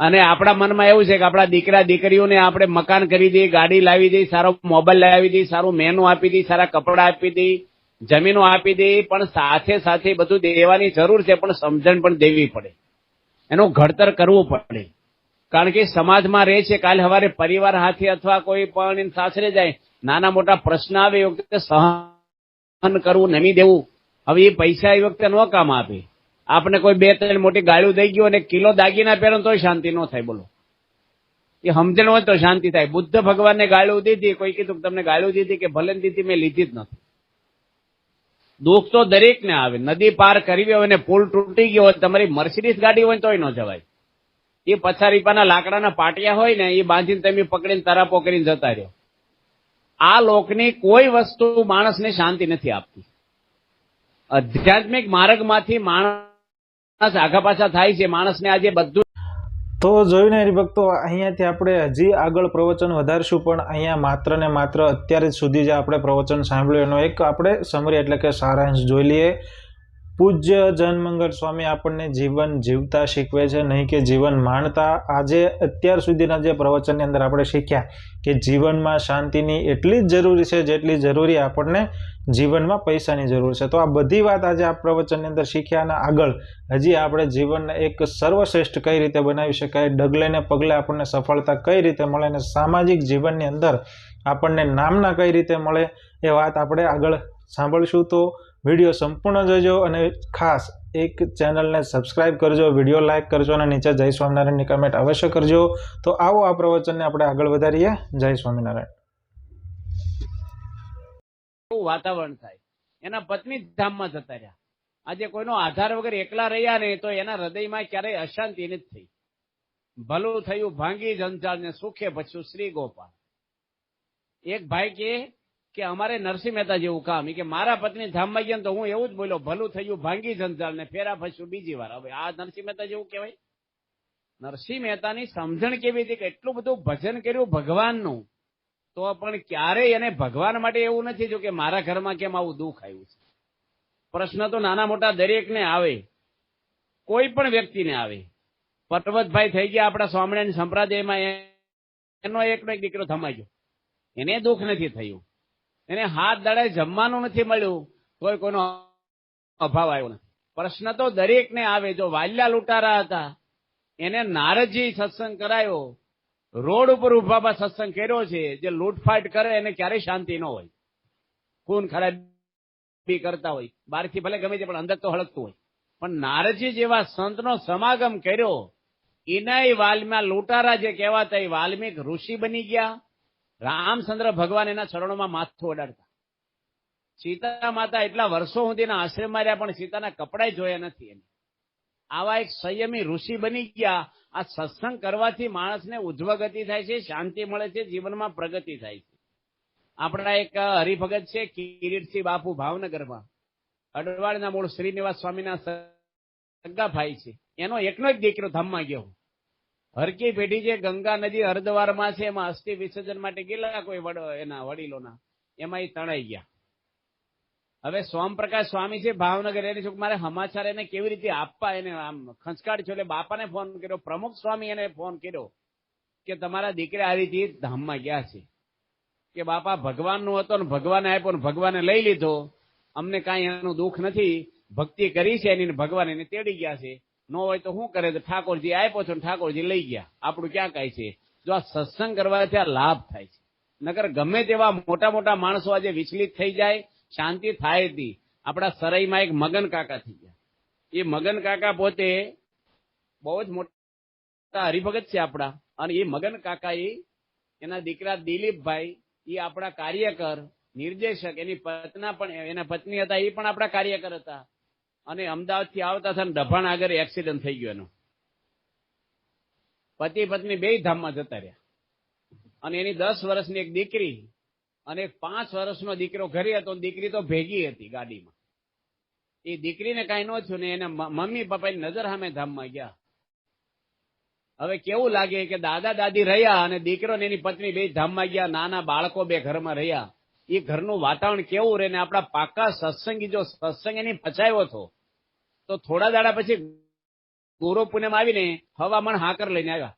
અને આપણા મનમાં એવું છે કે આપણા દીકરા દીકરીઓને આપણે મકાન કરી દઈએ, ગાડી લાવી દઈએ, સારો મોબાઈલ લાવી દઈએ, સારું મેનુ આપી દઈએ, સારા કપડા આપી દઈએ, જમીનો આપી દઈએ. પણ સાથે સાથે બધું દેવાની જરૂર છે, પણ સમજણ પણ દેવી પડે, એનું ઘડતર કરવું પડે. કારણ કે સમાજમાં રહે છે, કાલે સવારે પરિવાર હાથે અથવા કોઈ પણ સાસરે જાય, નાના મોટા પ્રશ્ન આવે એ વખતે સહન કરવું, નમી દેવું. હવે એ પૈસા એ વખતે ન કામ આપે. આપણે કોઈ 2-3 મોટી ગાળ્યું દઈ ગયો અને કિલો દાગીના પહેરો તોય શાંતિ ન થાય. બોલો, એ સમજણ હોય તો શાંતિ થાય. બુદ્ધ ભગવાનને ગાળ્યું દીધી, કોઈ કીધું તમને ગાળ્યું દીધી કે ભલે દીધી, મેં લીધી જ નથી. દુઃખ તો દરેકને આવે. નદી પાર કરવી હોય ને પુલ તૂટી ગયો હોય, તમારી મર્સિડીઝ ગાડી હોય તોય ન જવાય. એ પછારીપાના લાકડાના પાટિયા હોય ને એ બાંધીને તમે પકડીને તરાપો કરીને જતા રહ્યો. આ લોકની કોઈ વસ્તુ માણસને શાંતિ નથી આપતી. આધ્યાત્મિક માર્ગમાંથી માણસ આગા પાછા થાય છે. માણસને આજે બધું તો જોયું ને હરિભક્તો, અહીંયાથી આપણે હજી આગળ પ્રવચન વધારશું, પણ અહીંયા માત્ર ને માત્ર અત્યારે સુધી જે આપણે પ્રવચન સાંભળ્યું એનો એક આપણે સમરી એટલે કે સારાંશ જોઈ લઈએ. પૂજ્ય જનમંગલ સ્વામી આપણને જીવન જીવતા શીખવે છે, નહીં કે જીવન માણતા. આજે અત્યાર સુધીના જે પ્રવચનની અંદર આપણે શીખ્યા કે જીવનમાં શાંતિની એટલી જ જરૂરી છે જેટલી જરૂરી આપણને જીવનમાં પૈસાની જરૂર છે. તો આ બધી વાત આજે આ પ્રવચનની અંદર શીખ્યા, અને આગળ હજી આપણે જીવનને એક સર્વશ્રેષ્ઠ કઈ રીતે બનાવી શકાય, ડગલે ને પગલે આપણને સફળતા કઈ રીતે મળે, અને સામાજિક જીવનની અંદર આપણને નામના કઈ રીતે મળે, એ વાત આપણે આગળ સાંભળશું. તો વિડીયો સંપૂર્ણ જોજો, અને ખાસ એક ચેનલને સબસ્ક્રાઇબ કરજો, વિડીયો લાઇક કરજો, અને નીચે જય સ્વામિનારાયણની કમેન્ટ અવશ્ય કરજો. તો આવો આ પ્રવચનને આપણે આગળ વધારીએ. જય સ્વામિનારાયણ. વાતાવરણ થાય. એના પત્ની ધામમાં જતા રહ્યા. આજે કોઈનો આધાર વગર એકલા રહ્યા ને તો એના હૃદયમાં ક્યારેય અશાંતિ નથી થઈ. ભલું થયું ભાંગી જંજાળ ને સુખે ભચ્યું શ્રી ગોપાલ. એક ભાઈ કે અમારે નરસિંહ મહેતા જેવું કામ, કે મારા પત્ની ધામમાં ગયા તો હું એવું જ બોલ્યો, ભલું થયું ભાંગી જંજાળ ને ફેરા ફસ્યું બીજી વાર. હવે આ નરસિંહ મહેતા જેવું કહેવાય? નરસિંહ મહેતાની સમજણ કેવી હતી કે એટલું બધું ભજન કર્યું ભગવાનનું, તો પણ ક્યારેય એને ભગવાન માટે એવું નથી જો કે મારા ઘરમાં કેમ આવું દુઃખ આવ્યું છે. પ્રશ્ન તો નાના મોટા દરેકને આવે, કોઈ પણ વ્યક્તિને આવે. પર્વતભાઈ થઈ ગયા આપણા સ્વામિનારાયણ સંપ્રદાયમાં, એનો એકનો એક દીકરો થમાઈ ગયો, એને દુઃખ નથી થયું. એને હાથ દડે જમવાનું નથી મળ્યું તોય કોઈનો અભાવ આવ્યો નથી. પ્રશ્ન તો દરેકને આવે. જો વાલ્યા લૂંટારા હતા, એને નારદજી સત્સંગ કરાયો, રોડ ઉપર ઉભા સત્સંગ કર્યો છે. જે લૂંટફાટ કરે એને ક્યારેય શાંતિ ન હોય, ખૂન ખરાબી કરતા હોય, બહારથી ભલે ગમે તે પણ અંદર તો હળગતું હોય. પણ નારદજી જેવા સંતનો સમાગમ કર્યો, એનાય વાલમાં લૂંટારા જે કહેવાતા એ વાલ્મીક ઋષિ બની ગયા. રામચંદ્ર ભગવાન એના ચરણોમાં માથું અડાડતા. સીતા માતા એટલા વર્ષો સુધીના આશ્રમમાં રહ્યા પણ સીતાના કપડાય જોયા નથી. એને આવા એક સંયમી ઋષિ બની ગયા. આ સત્સંગ કરવાથી માણસને ઉજ્જવગતિ થાય છે, શાંતિ મળે છે, જીવનમાં પ્રગતિ થાય છે. આપણા એક હરિભગત છે કિરીટસિંહ બાપુ, ભાવનગરમાં, અડવાળના મૂળ શ્રીનિવાસ સ્વામીના સગા ભાઈ છે. એનો એકનો એક દીકરો ધામમાં ગયો. હરકી પેઢી જે ગંગા નદી હરદ્વારમાં છે, એમાં અસ્થિ વિસર્જન માટે ગયેલા કોઈ એના વડીલોના, એમાં એ તણાઈ ગયા. હવે સોમપ્રકાશ સ્વામી છે ભાવનગર, એને શું મારે સમાચાર એને કેવી રીતે આપવા, એને આમ ખંચકાડ છો. એટલે બાપાને ફોન કર્યો, પ્રમુખ સ્વામી એને ફોન કર્યો કે તમારા દીકરા આવી રીતે ધામમાં ગયા છે. કે બાપા ભગવાનનું હતો ને ભગવાને આપ્યો ને ભગવાને લઈ લીધો, અમને કાંઈ એનું દુઃખ નથી, ભક્તિ કરી છે એની, ભગવાન એને તેડી ગયા છે. ન હોય તો શું કરે, તો ઠાકોરજી આપ્યો છો ને ઠાકોરજી લઈ ગયા, આપણું ક્યાં કાંઈ છે. જો આ સત્સંગ કરવાથી આ લાભ થાય છે. નકર ગમે તેવા મોટા મોટા માણસો આજે વિચલિત થઈ જાય, શાંતિ થાય હતી. આપણા સરાઈમાં એક મગન કાકા થઈ ગયા. એ મગન કાકા પોતે બહુ જ મોટા હરિભગત છે આપણા, અને એ મગન કાકા એના દીકરા દિલીપભાઈ, એ આપણા કાર્યકર નિર્દેશક, એની પત્ના પણ, એના પત્ની હતા એ પણ આપણા કાર્યકર હતા. અને અમદાવાદ થી આવતા હતા, ડભાણ આગળ એક્સિડન્ટ થઈ ગયો એનો. પતિ પત્ની બે ધામમાં જતા રહ્યા. અને એની 10 વર્ષની એક દીકરી અને 5 વર્ષનો દીકરો ઘરે હતો. દીકરી તો ભેગી હતી ગાડીમાં. એ દીકરીને કાંઈ ન થયું ને એના મમ્મી પપ્પાની નજર સામે ધામમાં ગયા. હવે કેવું લાગે કે દાદા દાદી રહ્યા અને દીકરો ને એની પત્ની બે ધામમાં ગયા, નાના બાળકો બે ઘરમાં રહ્યા. એ ઘરનું વાતાવરણ કેવું રહે. ને આપણા પાકા સત્સંગી જો સત્સંગ એની પચાવ્યો હતો, તો થોડા દાડા પછી ગુરુ પૂનમ આવીને હવામણ હાકર લઈને આવ્યા.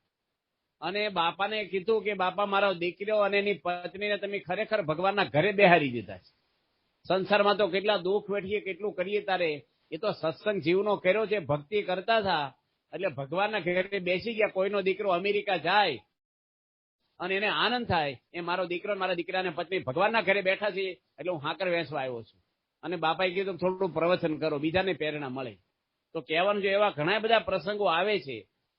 અને બાપાને કીધું કે બાપા, મારો દીકરો અને એની પત્નીને તમે ખરેખર ભગવાનના ઘરે બેહારી દીધા છે. સંસારમાં તો કેટલા દુઃખ વેઠીએ, કેટલું કરીએ તારે. એ તો સત્સંગ જીવનો કર્યો છે, ભક્તિ કરતા હતા એટલે ભગવાનના ઘરે બેસી ગયા. કોઈનો દીકરો અમેરિકા જાય અને એને આનંદ થાય, એ મારો દીકરો મારા દીકરાને પત્ની ભગવાનના ઘરે બેઠા છે એટલે હું હાકર વેચવા આવ્યો છું. અને બાપાએ કીધું થોડું પ્રવચન કરો, બીજાને પ્રેરણા મળે. તો કહેવાનું છે, એવા ઘણા બધા પ્રસંગો આવે છે.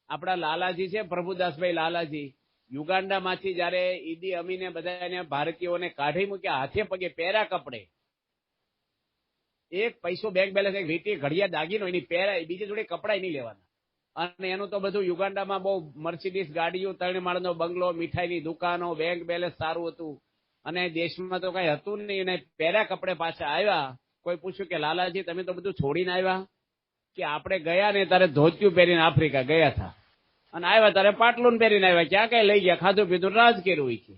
આપણા લાલાજી છે, પ્રભુદાસભાઈ લાલાજી, યુગાન્ડામાંથી જયારે ઈદી અમીને બધા ભારતીયોને કાઢી મૂક્યા, હાથે પગે પહેર્યા કપડે, એક પૈસો બેંક બેલેન્સ, એક વીટી ઘડિયા દાગીનો એની પહેરાય, બીજી જોડે કપડા નહીં લેવાના. અને એનું તો બધું યુગાન્ડામાં બહુ મર્સિડીઝ ગાડીઓ, 3 માળનો બંગલો, મીઠાઈની દુકાનો, બેંક બેલેન્સ સારું હતું. અને દેશમાં તો કઈ હતું નહીં. એને પહેર્યા કપડે પાછા આવ્યા. કોઈ પૂછ્યું કે લાલાજી તમે તો બધું છોડીને આવ્યા? કે આપણે ગયા ને તારે ધોતિયું પહેરીને આફ્રિકા ગયા હતા, અને આવ્યા તારે પાટલું પહેરીને આવ્યા. ક્યાં કઈ લઈ ગયા, ખાધું પીધું રાજ કર્યું છે.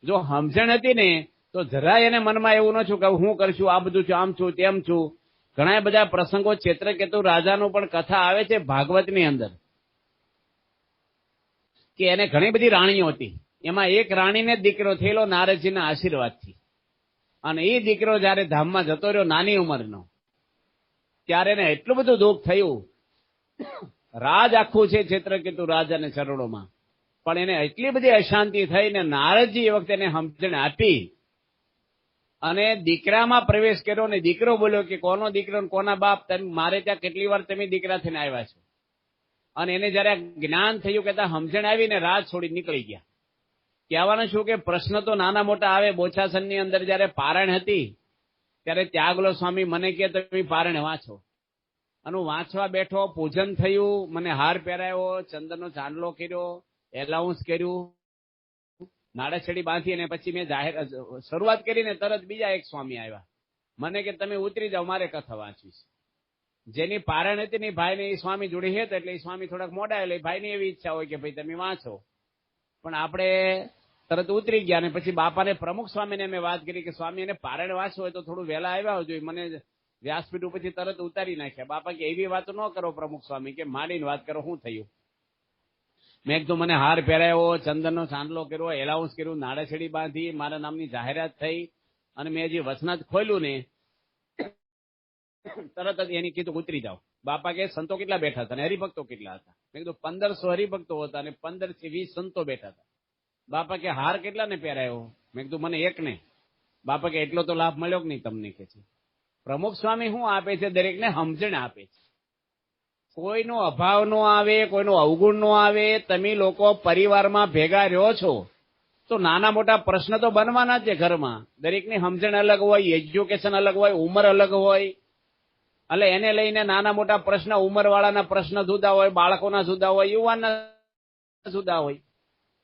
જો સમજણ હતી ને તો જરાય એને મનમાં એવું ન છું કે હું કરશું, આ બધું છું, આમ છું તેમ છું. ઘણા બધા પ્રસંગો, ચેત્રકેતુ રાજાનું પણ કથા આવે છે ભાગવતની અંદર, કે એને ઘણી બધી રાણીઓ હતી. એમાં એક રાણીને દીકરો થયેલો નારદજીના આશીર્વાદથી. અને એ દીકરો જયારે ધામમાં જતો રહ્યો નાની ઉંમરનો, ત્યારે એને એટલું બધું દુઃખ થયું. રાજ આખું છે ચેત્રકેતુ રાજાને ચરણોમાં, પણ એને એટલી બધી અશાંતિ થઈ ને નારદજી એ વખતે એને સમજણ આપી અને દીકરામાં પ્રવેશ કર્યો. ને દીકરો બોલ્યો કે કોનો દીકરો કોના બાપ, મારે ત્યાં કેટલી વાર તમે દીકરા થઈને આવ્યા છો. અને એને જયારે જ્ઞાન થયું કે ત્યાં સમજણ આવીને રાજ છોડી નીકળી ગયા. કહેવાનું શું કે પ્રશ્ન તો નાના મોટા આવે. બોચાસનની અંદર જયારે પારણ હતી ત્યારે ત્યાગલો સ્વામી મને કે તમે પારણ વાંચો. અને હું વાંચવા બેઠો, પૂજન થયું, મને હાર પહેરાયો, ચંદનનો ચાંદલો કર્યો, એલાઉન્સ કર્યું, નાડાછડી બાંધી, અને પછી મેં જાહેર શરૂઆત કરીને તરત બીજા એક સ્વામી આવ્યા. મને કે તમે ઉતરી જાઓ, મારે કથા વાંચવી છે. જેની પારણ હતી ને ભાઈને એ સ્વામી જોડે હેત, એટલે એ સ્વામી થોડાક મોડા એટલે ભાઈની એવી ઈચ્છા હોય કે ભાઈ તમે વાંચો. પણ આપણે તરત ઉતરી ગયા. અને પછી બાપાને પ્રમુખ સ્વામીને મેં વાત કરી કે સ્વામી એને પારણ વાંચવું હોય તો થોડું વહેલા આવ્યા જોઈએ. મને વ્યાસપીઠ ઉપરથી તરત ઉતારી નાખ્યા. બાપા કે એવી વાતો ન કરો પ્રમુખ સ્વામી, કે માંડીને વાત કરો, શું થયું. મેં કીધું મને હાર પહેરાયો, ચંદનનો ચાંદલો કર્યો, એલાઉન્સ કર્યું, નાડાછડી બાંધી, મારા નામની જાહેરાત થઈ. અને મેં હજી વચનાથ ખોલ્યું ને તરત જ એની કીધું ઉતરી જાઓ. બાપા કે સંતો કેટલા બેઠા હતા અને હરિભક્તો કેટલા હતા? મેં કીધું 1500 હરિભક્તો હતા અને 15 થી 20 સંતો બેઠા હતા. બાપા કે હાર કેટલા ને પહેરાયો? મેં કીધું મને એકને. બાપા કે એટલો તો લાભ મળ્યો કે નહીં તમને? કે છે પ્રમુખ સ્વામી શું આપે છે? દરેકને સમજણ આપે છે. કોઈનો અભાવ નો આવે, કોઈનો અવગુણ નો આવે. તમે લોકો પરિવારમાં ભેગા રહ્યો છો તો નાના મોટા પ્રશ્ન તો બનવાના જ છે ઘરમાં. દરેકની સમજણ અલગ હોય, એજ્યુકેશન અલગ હોય, ઉંમર અલગ હોય. એટલે એને લઈને નાના મોટા પ્રશ્ન, ઉંમરવાળાના પ્રશ્ન જુદા હોય, બાળકોના જુદા હોય, યુવાનના જુદા હોય.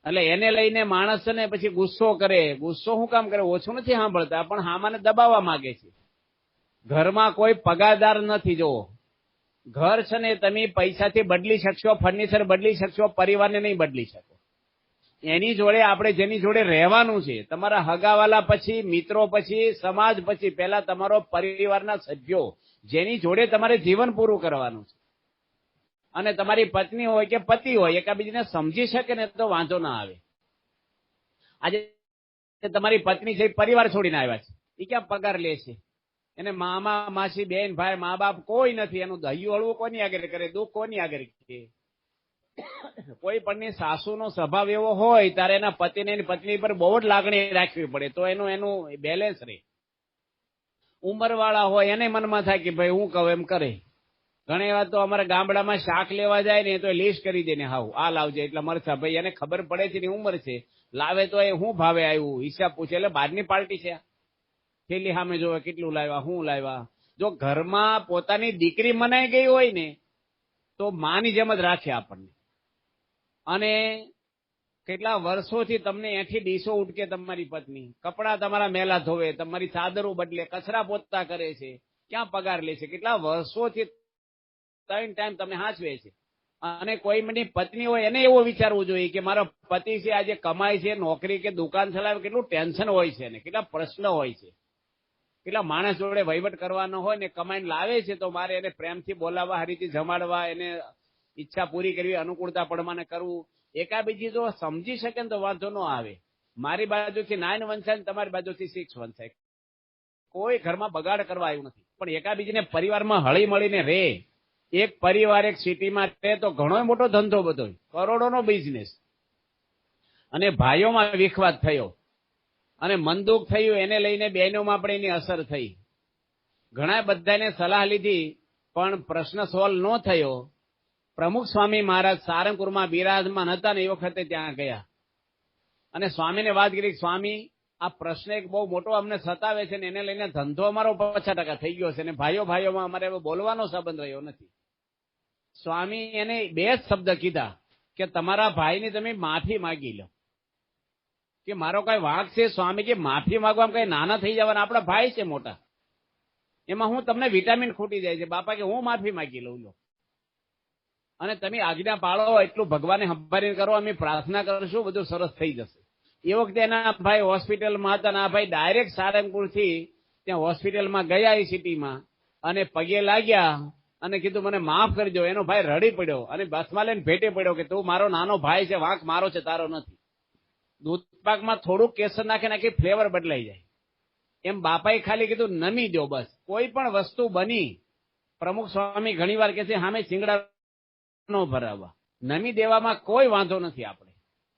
એટલે એને લઈને માણસ ને પછી ગુસ્સો કરે. ગુસ્સો શું કામ કરે? ઓછું નથી સાંભળતા, પણ હામાને દબાવવા માંગે છે. ઘરમાં કોઈ પગારદાર નથી. જોવો, ઘર છે ને તમે પૈસાથી બદલી શકશો, ફર્નિચર બદલી શકશો, પરિવારને નહીં બદલી શકો. એની જોડે આપણે જેની જોડે રહેવાનું છે, તમારા હગાવાલા પછી, મિત્રો પછી, સમાજ પછી, પહેલા તમારો પરિવારના સભ્યો, જેની જોડે તમારે જીવન પૂરું કરવાનું છે. અને તમારી પત્ની હોય કે પતિ હોય, એકાબીજીને સમજી શકે ને તો વાંધો ના આવે. આજે તમારી પત્ની છે, પરિવાર છોડીને આવ્યા છે, એ ક્યાં પગાર લે છે? એને મામા, માસી, બેન, ભાઈ, મા બાપ કોઈ નથી. એનું દહ્યું હળવું કોની આગળ કરે, દુઃખ કોની આગળ કરે? કોઈ પણની સાસુનો સ્વભાવ એવો હોય ત્યારે એના પતિને એની પત્ની પર બહુ જ લાગણી રાખવી પડે, તો એનું બેલેન્સ રહે. ઉંમરવાળા હોય એને મનમાં થાય કે ભાઈ હું કહું એમ કરે. ઘણી વાર તો અમારા ગામડામાં શાક લેવા જાય ને તો લિસ્ટ કરી દે ને, હાવ આ લાવજે એટલા મરચા. ભાઈ એને ખબર પડે છે ની ઉંમર છે, લાવે તો એ શું ભાવે આવ્યું હિસાબ પૂછે. એટલે બહારની પાર્ટી છે, થેલી સામે જોવે કેટલું લાવ્યા, શું લાવ્યા. જો ઘરમાં પોતાની દીકરી મનાઈ ગઈ હોય ને તો માની જેમ જ રાખે આપણને. અને કેટલા વર્ષોથી તમને એથી ડીશો ઉટકે તમારી પત્ની, કપડા તમારા મેલા ધોવે, તમારી ચાદરો બદલે, કચરા પોતા કરે છે, ક્યાં પગાર લે છે, કેટલા વર્ષોથી 3 ટાઈમ તમને હાચવે છે. અને કોઈ મની પત્ની હોય એને એવો વિચારવું જોઈએ કે મારો પતિ છે, આજે કમાય છે, નોકરી કે દુકાન ચલાવે, કેટલું ટેન્શન હોય છે ને કેટલા પ્રશ્ન હોય છે, કેટલા માણસ જોડે વહીવટ કરવાનો હોય ને, કમાઈને લાવે છે તો મારે એને પ્રેમથી બોલાવવા, હરીથી જમાડવા, એને ઈચ્છા પૂરી કરવી, અનુકૂળતા પડવાને કરવું. એકાબીજી જો સમજી શકે ને તો વાંધો ન આવે. મારી બાજુથી 9 વંશાય, તમારી બાજુથી 6 વંશાય, કોઈ ઘરમાં બગાડ કરવા આવ્યું નથી. પણ એકાબીજીને પરિવારમાં હળી મળીને રહે. એક પરિવાર એક સિટીમાં રહે તો ઘણો મોટો ધંધો, બધો કરોડોનો બિઝનેસ. અને ભાઈઓમાં વિખવાદ થયો અને મનદુખ થયું, એને લઈને બહેનોમાં પણ એની અસર થઈ. ઘણા બધાને સલાહ લીધી પણ પ્રશ્ન સોલ્વ ન થયો. પ્રમુખ સ્વામી મહારાજ સારંગપુરમાં બિરાજમાન હતા ને એ વખતે ત્યાં ગયા અને સ્વામીને વાત કરી, સ્વામી આ પ્રશ્ન એક બહુ મોટો અમને સતાવે છે ને એને લઈને ધંધો અમારો 50% થઈ ગયો છે ને ભાઈઓમાં અમારે બોલવાનો સંબંધ રહ્યો નથી. સ્વામી એને 2 જ શબ્દ કીધા કે તમારા ભાઈની તમે માફી માંગી લો. કે મારો કઈ વાંક છે? સ્વામી કે માફી માંગવામાં કઈ નાના થઈ જવાના, આપણા ભાઈ છે મોટા, એમાં હું તમને વિટામિન ખૂટી જાય છે. બાપા કે હું માફી માંગી લઉં લો, અને તમે આજ્ઞા પાળો, એટલું ભગવાનને સંભાળીને કરો, અમે પ્રાર્થના કરશું, બધું સરસ થઈ જશે. એ વખતે એના ભાઈ હોસ્પિટલમાં હતા ને આ ભાઈ ડાયરેક્ટ સારંગપુરથી ત્યાં હોસ્પિટલમાં ગયા એ સિટીમાં અને પગે લાગ્યા અને કીધું મને માફ કરજો. એનો ભાઈ રડી પડ્યો અને બસમાં લઈને ભેટે પડ્યો કે તું મારો નાનો ભાઈ છે, વાંક મારો છે, તારો નથી. દૂધપાકમાં થોડુંક કેસર નાખી ફ્લેવર બદલાઈ જાય. એમ બાપાએ ખાલી કીધું નમી દો બસ. કોઈ પણ વસ્તુ બની, પ્રમુખ સ્વામી ઘણી વાર કહે છે સામે સિંગડા નો ભરાવા, નમી દેવામાં કોઈ વાંધો નથી આપણે.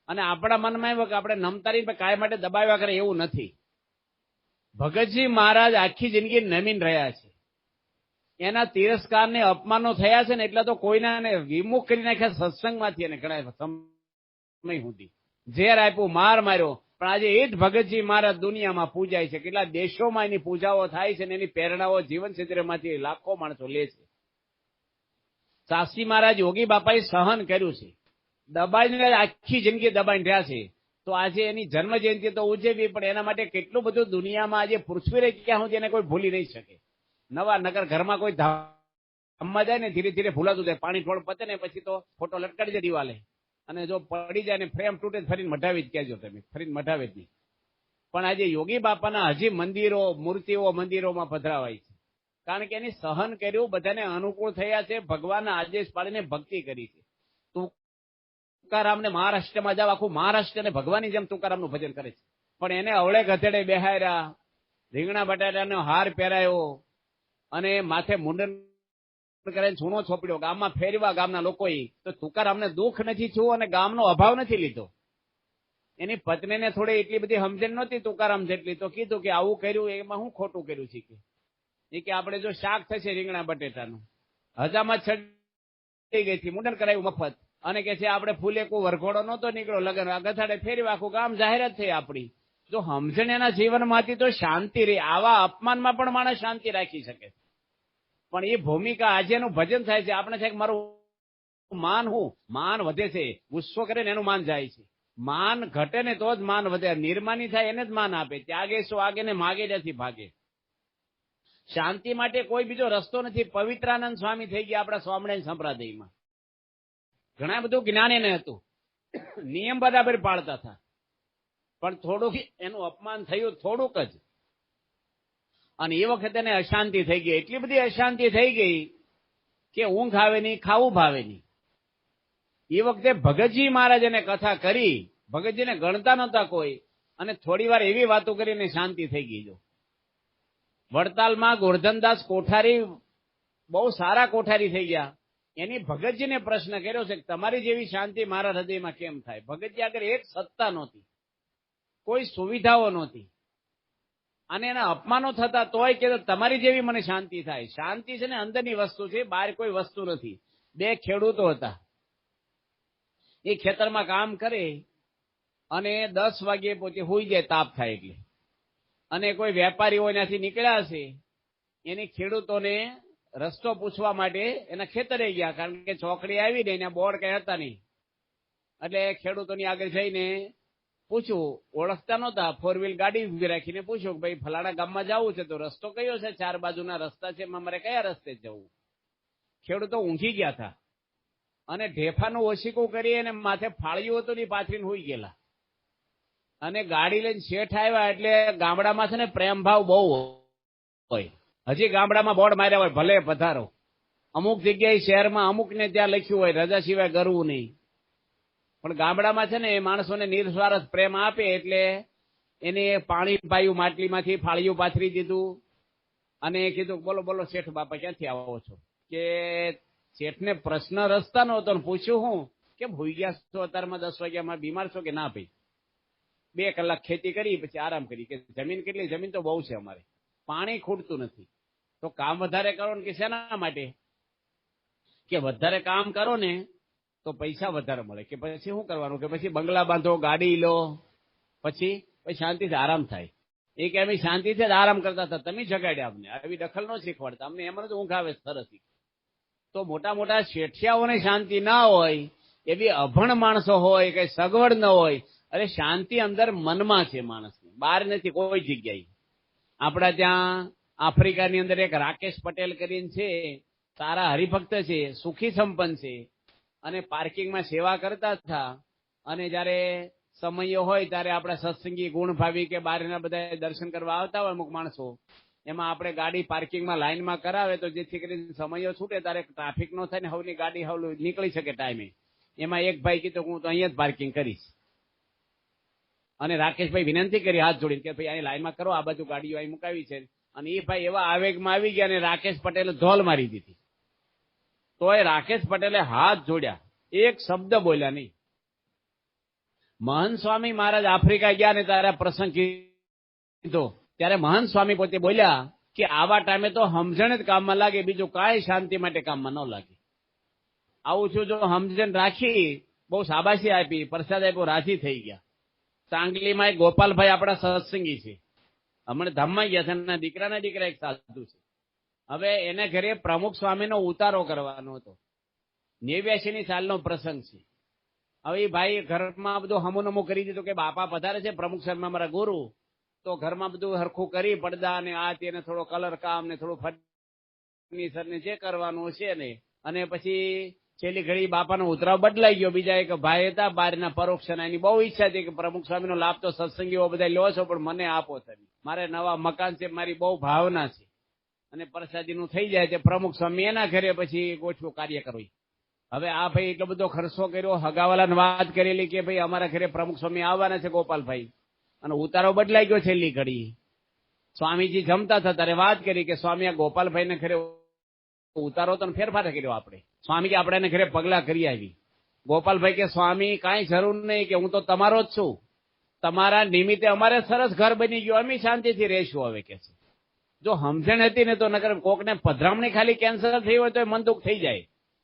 અને આપણા મનમાં એવું કે આપણે નમતારી કાય માટે દબાવ્યા કરે એવું નથી. ભગતજી મહારાજ આખી જિંદગી નમીન રહ્યા છે. એના તિરસ્કાર ને અપમાનો થયા છે ને એટલે તો કોઈના વિમુખ કરી નાખ્યા સત્સંગમાંથી. અને ઘણા સમય સુધી ઝેર આપ્યું, માર માર્યો, પણ આજે એ જ ભગતજી મહારાજ દુનિયામાં પૂજાય છે. કેટલા દેશોમાં એની પૂજાઓ થાય છે ને એની પ્રેરણાઓ જીવન ક્ષેત્રમાંથી લાખો માણસો લે છે. શાસ્ત્રી મહારાજ યોગી બાપાએ સહન કર્યું છે, દબાઈને આખી જિંદગી દબાઈને રહ્યા છે. તો આજે એની જન્મ જયંતિ તો ઉજવવી પડે. એના માટે કેટલું બધું દુનિયામાં આજે પૃથ્વી રહી ક્યાં સુધી એને કોઈ ભૂલી નહીં શકે. નવા નગર ઘરમાં કોઈ ધામમાં જાય ને ધીરે ધીરે ભૂલાતું જાય. પાણી થોડું પતે ને પછી તો ફોટો લટકાડી દે દિવાલે, અને જો પડી જાય ને ફ્રેમ તૂટે ફરીને મઢાવી જ કહેજો તમે, ફરીને મઢાવે જ નહીં. પણ આજે યોગી બાપાના હજી મંદિરો, મૂર્તિઓ મંદિરોમાં પધરાવાય છે, કારણ કે એની સહન કર્યું, બધાને અનુકૂળ થયા છે, ભગવાનના આદેશ પાડીને ભક્તિ કરી છે. તુકારામને મહારાષ્ટ્રમાં જાવ, આખું મહારાષ્ટ્રને ભગવાનની જેમ તુકારામનું ભજન કરે છે. પણ એને અવળે ગધેડે બેહાર્યા, રીંગણા બટાટાનો હાર પહેરાયો અને માથે મુંડન કરીને છૂણો છોપડ્યો, ગામમાં ફેરવા ગામના લોકોએ. તો તુકારામને દુઃખ નથી થયું અને ગામનો અભાવ નથી લીધો. એની પત્નીને થોડી એટલી બધી સમજણ નહોતી તુકારામ જેટલી, તો કીધું કે આવું કર્યું એમાં હું ખોટું કર્યું છે કે આપણે જો શાક થશે રીંગણા બટેટાનું, હજામાં છડી ગઈ હતી, મુંડન કરાયું મફત, અને કે છે આપણે ફૂલેકો વરઘોડો નહોતો નીકળ્યો લગન, ગથાડે ફેરવા આખું ગામ જાહેરાત થઈ આપણી. જો સમજણ એના જીવનમાંથી તો શાંતિ રહી. આવા અપમાનમાં પણ માણસ શાંતિ રાખી શકે. પણ એ ભૂમિકા આજેનું ભજન થાય છે, આપણે થાય મારું માન, હું માન વધે છે, ગુસ્સો કરે ને એનું માન જાય છે. માન ઘટે ને તો જ માન વધે. નિર્માની થાય એને જ માન આપે. ત્યાગે સો આગે ને માગે નથી ભાગે. શાંતિ માટે કોઈ બીજો રસ્તો નથી. પવિત્રાનંદ સ્વામી થઈ ગયા આપણા સ્વામિનારાયણ સંપ્રદાયમાં. ઘણા બધું જ્ઞાન એને હતું, નિયમ બરાબર પાળતા હતા, પણ થોડુંક એનું અપમાન થયું, થોડુંક જ. અને એ વખતે એને અશાંતિ થઈ ગઈ, એટલી બધી અશાંતિ થઈ ગઈ કે ઊંઘ આવે નહીં, ખાવું ભાવે નહીં. એ વખતે ભગતજી મહારાજ એને કથા કરી, ભગતજીને ગણતા નહોતા કોઈ, અને થોડી વાર એવી વાતો કરીને શાંતિ થઈ ગઈ. જો વડતાલમાં ગોરધનદાસ કોઠારી બહુ સારા કોઠારી થઈ ગયા. એની ભગતજીને પ્રશ્ન કર્યો છે કે તમારી જેવી શાંતિ મારા હૃદયમાં કેમ થાય? ભગતજી આગળ એક સત્તા નહોતી, કોઈ સુવિધાઓ નહોતી, અને એના અપમાનો થતા તોય કે તમારી જેવી મને શાંતિ થાય. શાંતિ છે ને અંદરની વસ્તુ છે, બહાર કોઈ વસ્તુ નથી. બે ખેડૂતો હતા, એ ખેતરમાં કામ કરે અને 10 વાગ્યે પોતે હોઈ જાય, તાપ થાય એટલે. અને કોઈ વેપારીઓ એનાથી નીકળ્યા હશે, એની ખેડૂતોને રસ્તો પૂછવા માટે એના ખેતરે ગયા, કારણ કે ચોકડી આવી ને એના બોર્ડ કઈ હતા નહીં. એટલે ખેડૂતોની આગળ જઈને પૂછ્યું, ઓળખતા નહોતા, 4 વ્હીલ ગાડી ઉભી રાખીને પૂછ્યું કે ભાઈ ફલાણા ગામમાં જવું છે તો રસ્તો કયો છે? 4 બાજુના રસ્તા છે, મારે કયા રસ્તે જવું? ખેડૂતો ઊંઘી ગયા હતા અને ઢેફાનું ઓશીકું કરી અને માથે ફાળ્યું હતું ને પાથરીને હોઈ ગયેલા. અને ગાડી લઈને શેઠ આવ્યા એટલે ગામડામાં છે ને પ્રેમ ભાવ બહુ હોય. હજી ગામડામાં બોર્ડ માર્યા હોય, ભલે પધારો. અમુક જગ્યાએ શહેરમાં અમુકને ત્યાં લખ્યું હોય રજા સિવાય કરવું નહીં, પણ ગામડામાં છે ને એ માણસોને નિર્સ્વાર્થ પ્રેમ આપે એટલે એને પાણી પાયું, માટલીમાંથી ફાળિયું પાથરી દીધું અને કીધું બોલો બોલો શેઠ બાપા ક્યાંથી આવો છો? કે શેઠને પ્રશ્ન રસ્તા નો હતો, પૂછ્યું હું કેમ હોઈ ગયા છો અત્યારમાં 10 વાગ્યામાં, બીમાર છો કે ના? ભાઈ 2 કલાક ખેતી કરી પછી આરામ કરી. કે જમીન કેટલી? જમીન તો બહુ છે અમારે, પાણી ખૂટતું નથી. તો કામ વધારે કરો ને? કે શેના માટે? કે વધારે કામ કરો ને તો પૈસા વધારે મળે. કે પછી શું કરવાનું? કે પછી બંગલા બાંધો, ગાડી લો, પછી શાંતિથી આરામ થાય. એ કે અમે શાંતિથી જ આરામ કરતા હતા, તમે જગાડ્યા અમને, આવી દખલ ન શીખવાડતા અમને, એમ જ ઊંઘ આવે સરસ. તો મોટા મોટા શેઠિયાઓને શાંતિ ના હોય, એવી અભણ માણસો હોય, કઈ સગવડ ન હોય. અરે શાંતિ અંદર મનમાં છે માણસની, બહાર નથી કોઈ જગ્યાએ. આપણા ત્યાં આફ્રિકાની અંદર એક રાકેશ પટેલ કરીને છે, સારા હરિભક્ત છે, સુખી સંપન્ન છે, અને પાર્કિંગમાં સેવા કરતા હતા. અને જયારે સમય હોય ત્યારે આપણા સત્સંગી ગુણભાવી કે બહારના બધા દર્શન કરવા આવતા હોય અમુક માણસો, એમાં આપણે ગાડી પાર્કિંગમાં લાઈનમાં કરાવે તો જેથી કરીને સમયો છૂટે ત્યારે ટ્રાફિક ન થાય ને હવની ગાડી હવલું નીકળી શકે ટાઈમે. એમાં એક ભાઈ કીધું હું તો અહીંયા જ પાર્કિંગ કરીશ. અને રાકેશભાઈ વિનંતી કરી હાથ જોડીને કે ભાઈ અહીં લાઈનમાં કરો, આ બાજુ ગાડીઓ અહીં મુકાવી છે. અને એ ભાઈ એવા આવેગમાં આવી ગયા અને રાકેશ પટેલે ધોલ મારી દીધી. તો એ રાકેશ પટેલે હાથ જોડ્યા, એક શબ્દ બોલ્યા નહીં. મહંત સ્વામી મહારાજ આફ્રિકા ગયા ને તારા પ્રસંગ કીધો ત્યારે મહંત સ્વામી પોતે બોલ્યા કે આવા ટાઈમે તો સમજણ જ કામમાં લાગે, બીજું કાંઈ શાંતિ માટે કામમાં ન લાગે. આવું છું જો સમજણ રાખી, બહુ શાબાશી આપી, પ્રસાદ આપ્યો, રાજી થઈ ગયા. સાંગલીમાં એક ગોપાલભાઈ આપણા સત્સંગી છે, હમણાં ધામમાં ગયા છે, એના દીકરાના દીકરા એક સાધુ છે. હવે એને ઘરે પ્રમુખ સ્વામીનો ઉતારો કરવાનો હતો, 89ની સાલનો પ્રસંગ છે. હવે એ ભાઈ ઘરમાં બધું હમુનમું કરી દીધું કે બાપા પધારે છે પ્રમુખ શર્મા મારા ગુરુ, તો ઘરમાં બધું હરખું કરી, પડદા ને આ તેને થોડો કલર કામ ને થોડું ફર્નિચર ને જે કરવાનું છે ને. અને પછી છેલ્લી ઘડી બાપાનો ઉતરાવ બદલાઈ ગયો. બીજા એક ભાઈ હતા બહારના પરોક્ષના, એની બહુ ઈચ્છા હતી કે પ્રમુખ સ્વામીનો લાભ તો સત્સંગીઓ બધા લો છો પણ મને આપો તમે, મારે નવા મકાન છે, મારી બહુ ભાવના છે. અને પ્રસાદીનું થઈ જાય તે પ્રમુખ સ્વામી એના ઘરે પછી ગોઠવું કાર્ય કરવું. હવે આ ભાઈ એટલો બધો ખર્ચો કર્યો, હગાવાલાને વાત કરેલી કે ભાઈ અમારા ઘરે પ્રમુખ સ્વામી આવવાના છે ગોપાલભાઈ, અને ઉતારો બદલાઈ ગયો છેલ્લી ઘડી. સ્વામીજી જમતા હતા ત્યારે વાત કરી કે સ્વામી આ ગોપાલભાઈને ઘરે ઉતારો તો ફેરફાર કર્યો આપણે. સ્વામી કે આપણે એને ઘરે પગલા કરી આવી. ગોપાલભાઈ કે સ્વામી કાંઈ જરૂર નહીં, કે હું તો તમારો જ છું, તમારા નિમિત્તે અમારે સરસ ઘર બની ગયું, અમે શાંતિથી રહેશું. હવે કે છે જો સમજણ હતી ને તો નકર કોકને પધરામણી ખાલી કેન્સર થઈ હોય તો મન દુઃખ થઈ જાય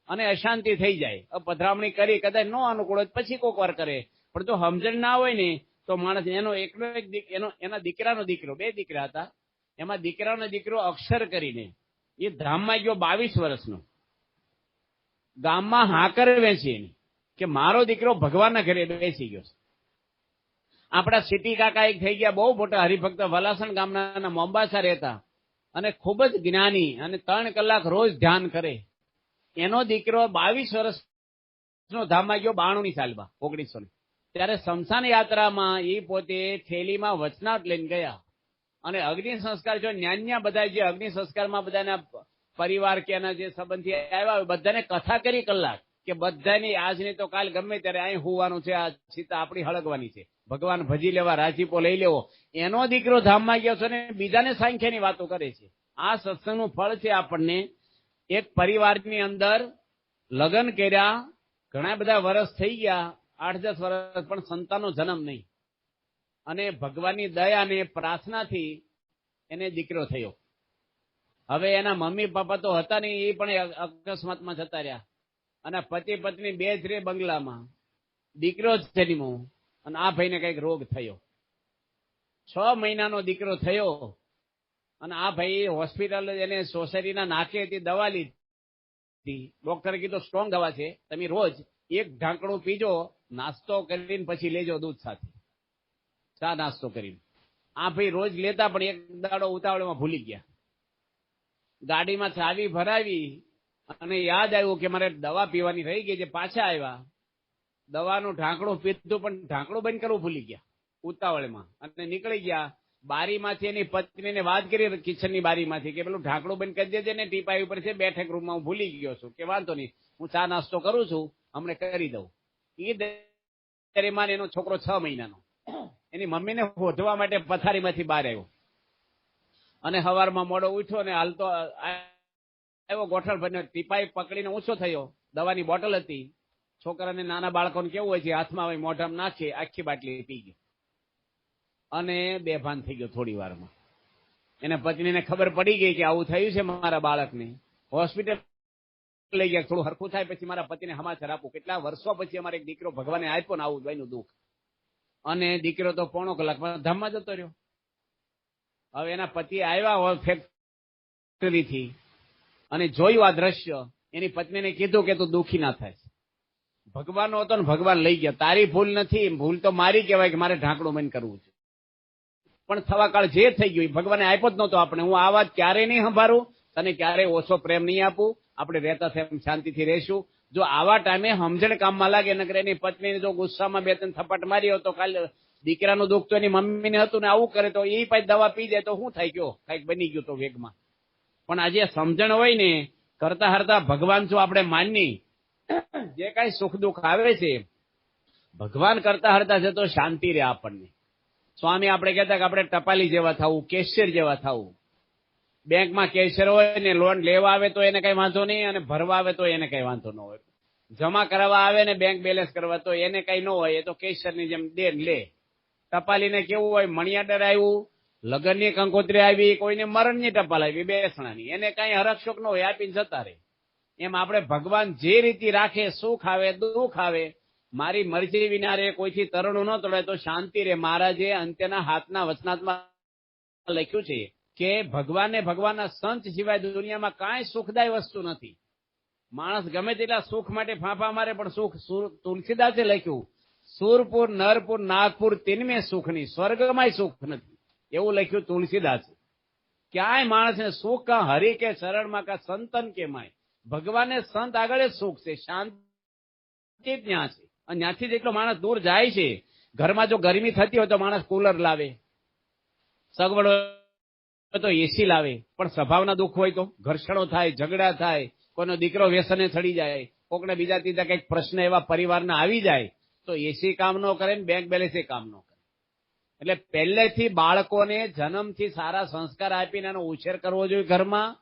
અને અશાંતિ થઈ જાય. પધરામણી કરી કદાચ ન અનુકૂળ હોય પછી કોક વાર કરે, પણ જો સમજણ ના હોય ને તો માણસ એનો એકલો એક એના દીકરાનો દીકરો, 2 દીકરા હતા, એમાં દીકરાનો દીકરો અક્ષર કરીને એ ધામમાં ગયો 22 વર્ષનો. ગામમાં હાકર વેચી કે મારો દીકરો ભગવાનના ઘરે બેસી ગયો. આપણા સિટી કાકા એક થઈ ગયા, બહુ મોટા હરિભક્ત, વલાસણ ગામના મોંબાસા રહેતા અને ખૂબ જ જ્ઞાની, અને 3 કલાક રોજ ધ્યાન કરે. એનો દીકરો 22 વર્ષ નો ધામમાં ગયો 92ની સાલમાં 1900 ત્યારે સ્મશાન યાત્રામાં એ પોતે થેલીમાં વચનાટ લઈને ગયા અને અગ્નિ સંસ્કાર જો ન્યાન્યા બધા જે અગ્નિ સંસ્કારમાં બધાના પરિવાર કે એના જે સંબંધી આવ્યા હોય બધાને કથા કરી કલાક કે બધાની આજ નહીં તો કાલ ગમે ત્યારે અહીં હોવાનું છે, આ સીતા આપણી હળગવાની છે, ભગવાન ભજી લેવા, રાજીપો લઈ લેવો. એનો દીકરો ધામમાં ગયો છે ને બીજાને સાંખ્યની વાતો કરે છે. આ સત્સંગનું ફળ છે. આપણને એક પરિવારની અંદર લગ્ન કર્યા, ઘણા બધા વર્ષ થઈ ગયા, 8-10 વર્ષ, પણ સંતાનનો જન્મ નહીં, અને ભગવાનની દયા અને પ્રાર્થનાથી એને દીકરો થયો. હવે એના મમ્મી પપ્પા તો હતા નહીં, એ પણ અકસ્માતમાં જતા રહ્યા, અને પતિ પત્ની બે જ રે બંગલામાં. દીકરો જ જન્મ્યો અને આ ભાઈને કઈક રોગ થયો. 6 મહિનાનો દીકરો થયો અને આ ભાઈ હોસ્પિટલ એને સોસાયટીના નાકે હતી, દવા લીધી. ડોક્ટરે કીધું સ્ટ્રોંગ દવા છે, તમે રોજ 1 ઢાંકણું પીજો, નાસ્તો કરીને પછી લેજો દૂધ સાથે, ચા નાસ્તો કરીને. આ ભાઈ રોજ લેતા, પણ એક દાડો ઉતાવળમાં ભૂલી ગયા. ગાડીમાં ચાવી ભરાવી અને યાદ આવ્યું કે મારે દવા પીવાની રહી ગઈ છે. પાછા આવ્યા, દવાનું ઢાંકણું પીધું, પણ ઢાંકણું બંધ કરવું ભૂલી ગયા ઉતાવળમાં, અને નીકળી ગયા. બારીમાંથી એની પત્નીને વાત કરી, કિચનની બારીમાંથી, કે પેલું ઢાંકણું બંધ કરી દેજે ને, ટીપાઈ ઉપર છે બેઠક રૂમમાં, હું ભૂલી ગયો છું. કે વાંધો નહીં, હું ચા નાસ્તો કરું છું, હમણે કરી દઉં. એ દરમિયાન એનો છોકરો 6 મહિનાનો એની મમ્મીને શોધવા માટે પથારીમાંથી બહાર આવ્યો, અને સવારમાં મોડો ઉઠ્યો ને હાલતો આવ્યો, ગોઠણ ભરીને ટીપાઈ પકડીને ઊંચો થયો. દવાની બોટલ હતી. છોકરાને, નાના બાળકોને કેવું હોય છે, હાથમાં હોય મોઢામાં નાખે, આખી બાટલી પી ગયો અને બેભાન થઈ ગયો. થોડી વારમાં એના પત્નીને ખબર પડી ગઈ કે આવું થયું છે મારા બાળકને. હોસ્પિટલ લઈ ગયા, થોડું હરખું થાય પછી મારા પતિને સમાચાર આપું. કેટલા વર્ષો પછી અમારે એક દીકરો ભગવાને આપ્યો ને આવું ભાઈનું દુઃખ. અને દીકરો તો 1.5 કલાકમાં ધામમાં જતો રહ્યો. હવે એના પતિ આવ્યા ફેક્ટરીથી અને જોયું આ દ્રશ્ય. એની પત્નીને કીધું કે તું દુઃખી ના થાય, ભગવાનનો હતો ને ભગવાન લઈ ગયા, તારી ભૂલ નથી, ભૂલ તો મારી કહેવાય કે મારે ઢાંકણું બંધ કરવું છે. પણ થવા કાળ જે થઈ ગયું ભગવાને આપ્યો જ નહોતો આપણે. હું આ વાત ક્યારેય નહીં સંભાળું, તને ક્યારેય ઓછો પ્રેમ નહીં આપું, આપણે રહેતા તેમ શાંતિથી રહેશું. જો આવા ટાઈમે સમજણ કામમાં લાગે, નકર એની પત્નીને જો ગુસ્સામાં 2-3 થપ્પડ માર્યો તો કાલે દીકરાનું દુઃખ તો એની મમ્મીને હતું ને આવું કરે તો એ પાછી દવા પી જાય તો શું થાય, કયો કઈક બની ગયું તો વેગમાં. પણ આજે સમજણ હોય ને, કરતા હરતા ભગવાન જો આપણે માની, જે કઈ સુખ દુઃખ આવે છે ભગવાન કરતા હરતા છે તો શાંતિ રહે આપણને. સ્વામી આપણે કહેતા કે આપણે ટપાલી જેવા થવું, કેશિયર જેવા થવું. બેંકમાં કેશિયર હોય ને, લોન લેવા આવે તો એને કઈ વાંધો નહીં, અને ભરવા આવે તો એને કઈ વાંધો ન હોય. જમા કરવા આવે ને બેંક બેલેન્સ કરવા તો એને કઈ ન હોય, એ તો કેશિયરની જેમ દે લે. ટપાલીને કેવું હોય, મણિયાદર આવ્યું, લગ્નની કંકોત્રી આવી, કોઈને મરણની ટપાલ આવી, બેસણાની, એને કઈ હરકશોક ન હોય, આપીને જતા રહે. એમ આપણે ભગવાન જે રીતે રાખે, સુખ આવે દુઃખ આવે, મારી મરજી વિના રે, કોઈથી તરણું ન તોડે તો શાંતિ રે. મહારાજે અંત્યના હાથના વચનાત્મા લખ્યું છે કે ભગવાનના સંત સિવાય દુનિયામાં કાંઈ સુખદાય વસ્તુ નથી. માણસ ગમે તેટલા સુખ માટે ફાંફા મારે, પણ સુખ તુલસીદાસે લખ્યું, સુરપુર નરપુર નાગપુર તીનમે સુખ નહીં, સ્વર્ગમાંય સુખ નથી, એવું લખ્યું તુલસીદાસે. ક્યાંય માણસને સુખ કા હરિ કે શરણમાં કા સંતન કે માય, ભગવાનને સંત આગળ જ સુખ છે, શાંતિ ત્યાં છે. અને ત્યાંથી જેટલો માણસ દૂર જાય છે, ઘરમાં જો ગરમી થતી હોય તો માણસ કુલર લાવે, સગવડ હોય તો એસી લાવે, પણ સ્વભાવના દુઃખ હોય તો ઘર્ષણો થાય, ઝઘડા થાય, કોઈનો દીકરો વ્યસને ચડી જાય, કોકને બીજા ત્રીજા કંઈક પ્રશ્ન એવા પરિવારના આવી જાય તો એસી કામ ન કરે ને બેંક બેલેન્સ કામ ન કરે. એટલે પહેલેથી બાળકોને જન્મથી સારા સંસ્કાર આપીને એનો ઉછેર કરવો જોઈએ. ઘરમાં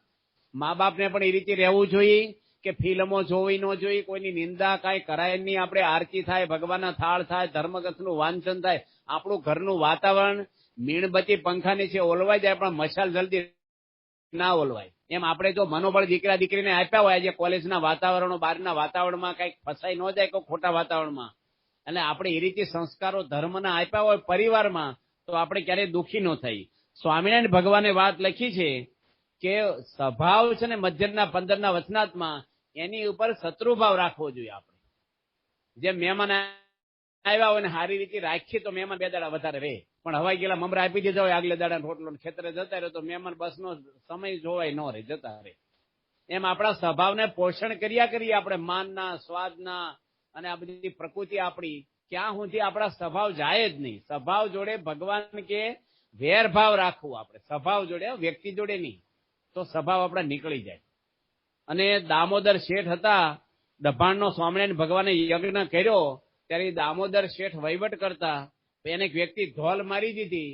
મા બાપને પણ એ રીતે રહેવું જોઈએ કે ફિલ્મો જોવી ન જોઈએ, કોઈની નિંદા કાંઈ કરાય નહીં, આપણે આરતી થાય, ભગવાનના થાળ થાય, ધર્મગ્રંથનું વાંચન થાય, આપણું ઘરનું વાતાવરણ મીણબત્તી પંખાની છે ઓલવાઈ જાય, પણ મશાલ જલ્દી ના ઓલવાય. એમ આપણે જો મનોબળ દીકરા દીકરીને આપ્યા હોય, આજે કોલેજના વાતાવરણો, બહારના વાતાવરણમાં કંઈક ફસાઈ ન જાય કોઈ ખોટા વાતાવરણમાં, અને આપણે એ રીતે સંસ્કારો ધર્મના આપ્યા હોય પરિવારમાં, તો આપણે ક્યારેય દુઃખી ન થઈ. સ્વામિનારાયણ ભગવાને વાત લખી છે કે સ્વભાવ છે ને મધ્યના 15ના વચનાત્મા, એની ઉપર શત્રુભાવ રાખવો જોઈએ. આપણે જેમ મહેમાન આવ્યા હોય ને સારી રીતે રાખીએ તો મહેમાન 2 દાડા વધારે રહે, પણ હવાઈ ગયેલા મમરા આપી દીધા હોય, આગલે દાડા રોટલો ખેતરે જતા રહે તો મહેમાન બસનો સમય જોવાય ન રહે, જતા રહે. એમ આપણા સ્વભાવને પોષણ કર્યા કરીએ આપણે, માનના, સ્વાદના અને આ બધી પ્રકૃતિ આપણી ક્યાં સુધી આપણા સ્વભાવ જાય જ નહીં. સ્વભાવ જોડે ભગવાન કે વેરભાવ રાખવું આપણે, સ્વભાવ જોડે, વ્યક્તિ જોડે નહીં, તો સ્વભાવ આપણા નીકળી જાય. અને દામોદર શેઠ હતા, દભાણનો સ્વામિનારાયણ ભગવાને યજ્ઞ કર્યો ત્યારે દામોદર શેઠ વહીવટ કરતા, એને એક વ્યક્તિ ધોલ મારી દીધી,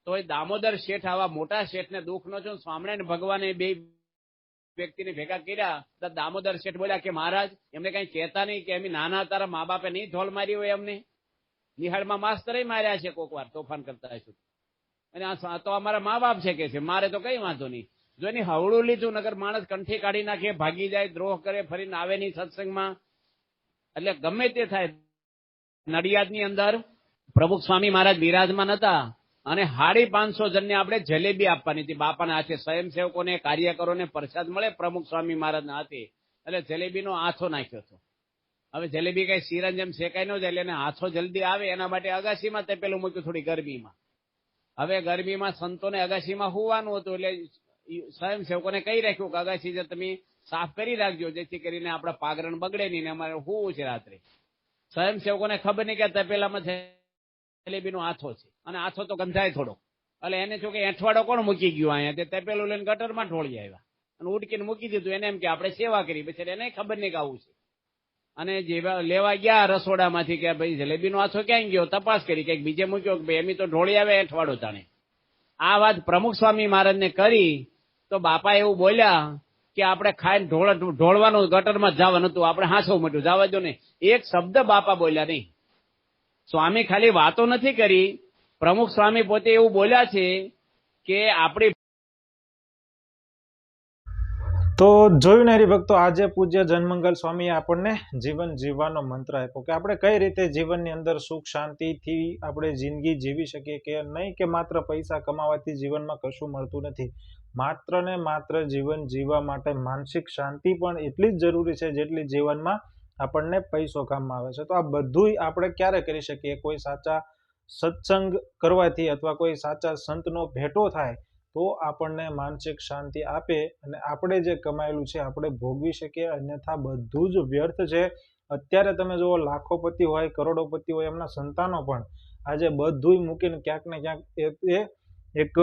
તો એ દામોદર શેઠ આવા મોટા શેઠને દુઃખ ન થયું. સ્વામિનારાયણ ભગવાને બે વ્યક્તિને ભેગા કર્યા, તો દામોદર શેઠ બોલ્યા કે મહારાજ એમને કઈ કહેતા નહીં કે એમ નાના તારા મા બાપે નહીં ધોલ મારી હોય, એમને નિહાળમાં માસ્તરે માર્યા છે, કોક વાર તોફાન કરતા હશું, અને આ તો અમારા મા બાપ છે કે છે, મારે તો કઈ વાંધો નહીં. જો એની હવળું લીધું, નગર માણસ કંઠી કાઢી નાખે, ભાગી જાય, દ્રોહ કરે, ફરીને આવે નહીં સત્સંગમાં. એટલે ગમે તે થાય. નડિયાદની અંદર પ્રમુખ સ્વામી મહારાજ બિરાજમાન હતા અને 550 જણને આપણે જલેબી આપવાની હતી બાપાના હાથે. સ્વયંસેવકોને, કાર્યકરોને પ્રસાદ મળે પ્રમુખ સ્વામી મહારાજના હાથે, એટલે જલેબીનો આથો નાખ્યો હતો. હવે જલેબી કઈ શીરા જેમ શેકાઈ ન જાય, એટલે એને હાથો જલ્દી આવે એના માટે અગાશીમાં તે પેલું મૂક્યું, થોડી ગરમીમાં. હવે ગરમીમાં સંતોને અગાશીમાં હોવાનું હતું, એટલે સ્વયંસેવકોને કહી રાખ્યું કે અગાશી જે તમે સાફ કરી રાખજો, જેથી કરીને આપણા પાગરણ બગડે નહીં ને અમારે હોવું છે રાત્રે. સ્વયંસેવકોને ખબર નહીં કે તપેલામાં જલેબીનો આથો છે, અને આથો તો ગંધાય થોડો, એટલે એને શું કે એઠવાડો કોણ મૂકી ગયું અહીંયા, તે તપેલું લઈને ગટરમાં ઢોળી આવ્યા અને ઉડકીને મૂકી દીધું. એને એમ કે આપણે સેવા કરી, પછી એને ખબર નહીં કે આવું છે. અને જેવા લેવા ગયા રસોડામાંથી કે ભાઈ જલેબીનો આથો ક્યાં ગયો, તપાસ કરી કે બીજે મૂક્યો, કે ભાઈ એમ તો ઢોળી આવે એઠવાડો તાણે. આ વાત પ્રમુખ સ્વામી મહારાજને કરી તો બાપા એવું બોલ્યા કે આપણે ખાઈને ઢોળવાનું, ગટરમાં જવાનું હતું, આપણે હાંસવું મોટું જવા દો ને. એક શબ્દ બાપા બોલ્યા નહીં. સ્વામી ખાલી વાતો નથી કરી, પ્રમુખ સ્વામી પોતે એવું બોલ્યા છે કે આપણી. તો જોયું ને હરિભક્તો, આજે પૂજ્ય જનમંગલ સ્વામીએ આપણને જીવન જીવવાનો મંત્ર આપ્યો કે આપણે કઈ રીતે જીવનની અંદર સુખ શાંતિથી આપણે જિંદગી જીવી શકીએ, કે નહીં કે માત્ર પૈસા કમાવાથી જીવનમાં કશું મળતું નથી. માત્ર ને માત્ર જીવન જીવવા માટે માનસિક શાંતિ પણ એટલી જ જરૂરી છે જેટલી જીવનમાં આપણને પૈસો કામમાં આવે છે. તો આ બધું આપણે ક્યારે કરી શકીએ? કોઈ સાચા સત્સંગ કરવાથી અથવા કોઈ સાચા સંતનો ભેટો થાય તો આપણને માનસિક શાંતિ આપે અને આપણે જે કમાયેલું છે આપણે ભોગવી શકીએ, અન્યથા બધું જ વ્યર્થ છે. અત્યારે તમે જુઓ, લાખોપતિ હોય, કરોડોપતિ હોય, એમના સંતાનો પણ આજે બધું મૂકીને ક્યાંક ને ક્યાંક એક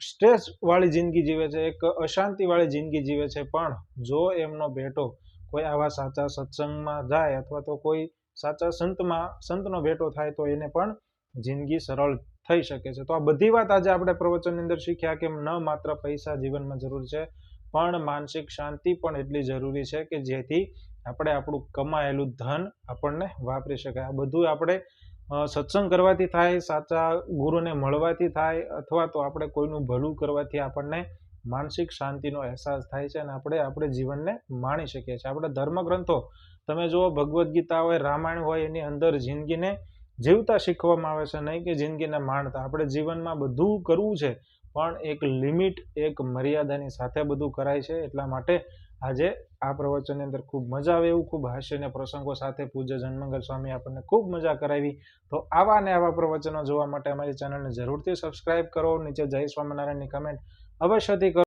સ્ટ્રેસ વાળી જિંદગી જીવે છે, એક અશાંતિ વાળી જિંદગી જીવે છે. પણ જો એમનો ભેટો કોઈ આવા સાચા સત્સંગમાં જાય અથવા તો કોઈ સાચા સંતનો ભેટો થાય તો એને પણ જિંદગી સરળ થઈ શકે છે. તો આ બધી વાત આજે આપણે પ્રવચનની અંદર શીખ્યા કે ન માત્ર પૈસા જીવનમાં જરૂર છે, પણ માનસિક શાંતિ પણ એટલી જરૂરી છે કે જેથી આપણે આપણું કમાયેલું ધન આપણને વાપરી શકાય. આ બધું આપણે સત્સંગ કરવાથી થાય, સાચા ગુરુને મળવાથી થાય, અથવા તો આપણે કોઈનું ભલું કરવાથી આપણને માનસિક શાંતિનો અહેસાસ થાય છે અને આપણે જીવનને માણી શકીએ છીએ. આપણે ધર્મગ્રંથો તમે જુઓ, ભગવદ્ ગીતા હોય, રામાયણ હોય, એની અંદર જિંદગીને જીવતા શીખવામાં આવે છે, નહીં કે જિંદગીને માણતા. આપણે જીવનમાં બધું કરવું છે પણ એક લિમિટ, એક મર્યાદાની સાથે બધું કરાય છે. એટલા માટે આજે આ પ્રવચનની અંદર ખૂબ મજા આવે એવું, ખૂબ હાસ્યના પ્રસંગો સાથે પૂજ્ય જનમંગલ સ્વામી આપણને ખૂબ મજા કરાવી. તો આવા ને આવા પ્રવચનો જોવા માટે અમારી ચેનલને જરૂરથી સબસ્ક્રાઇબ કરો. નીચે જય સ્વામિનારાયણની કમેન્ટ અવશ્યથી કરો.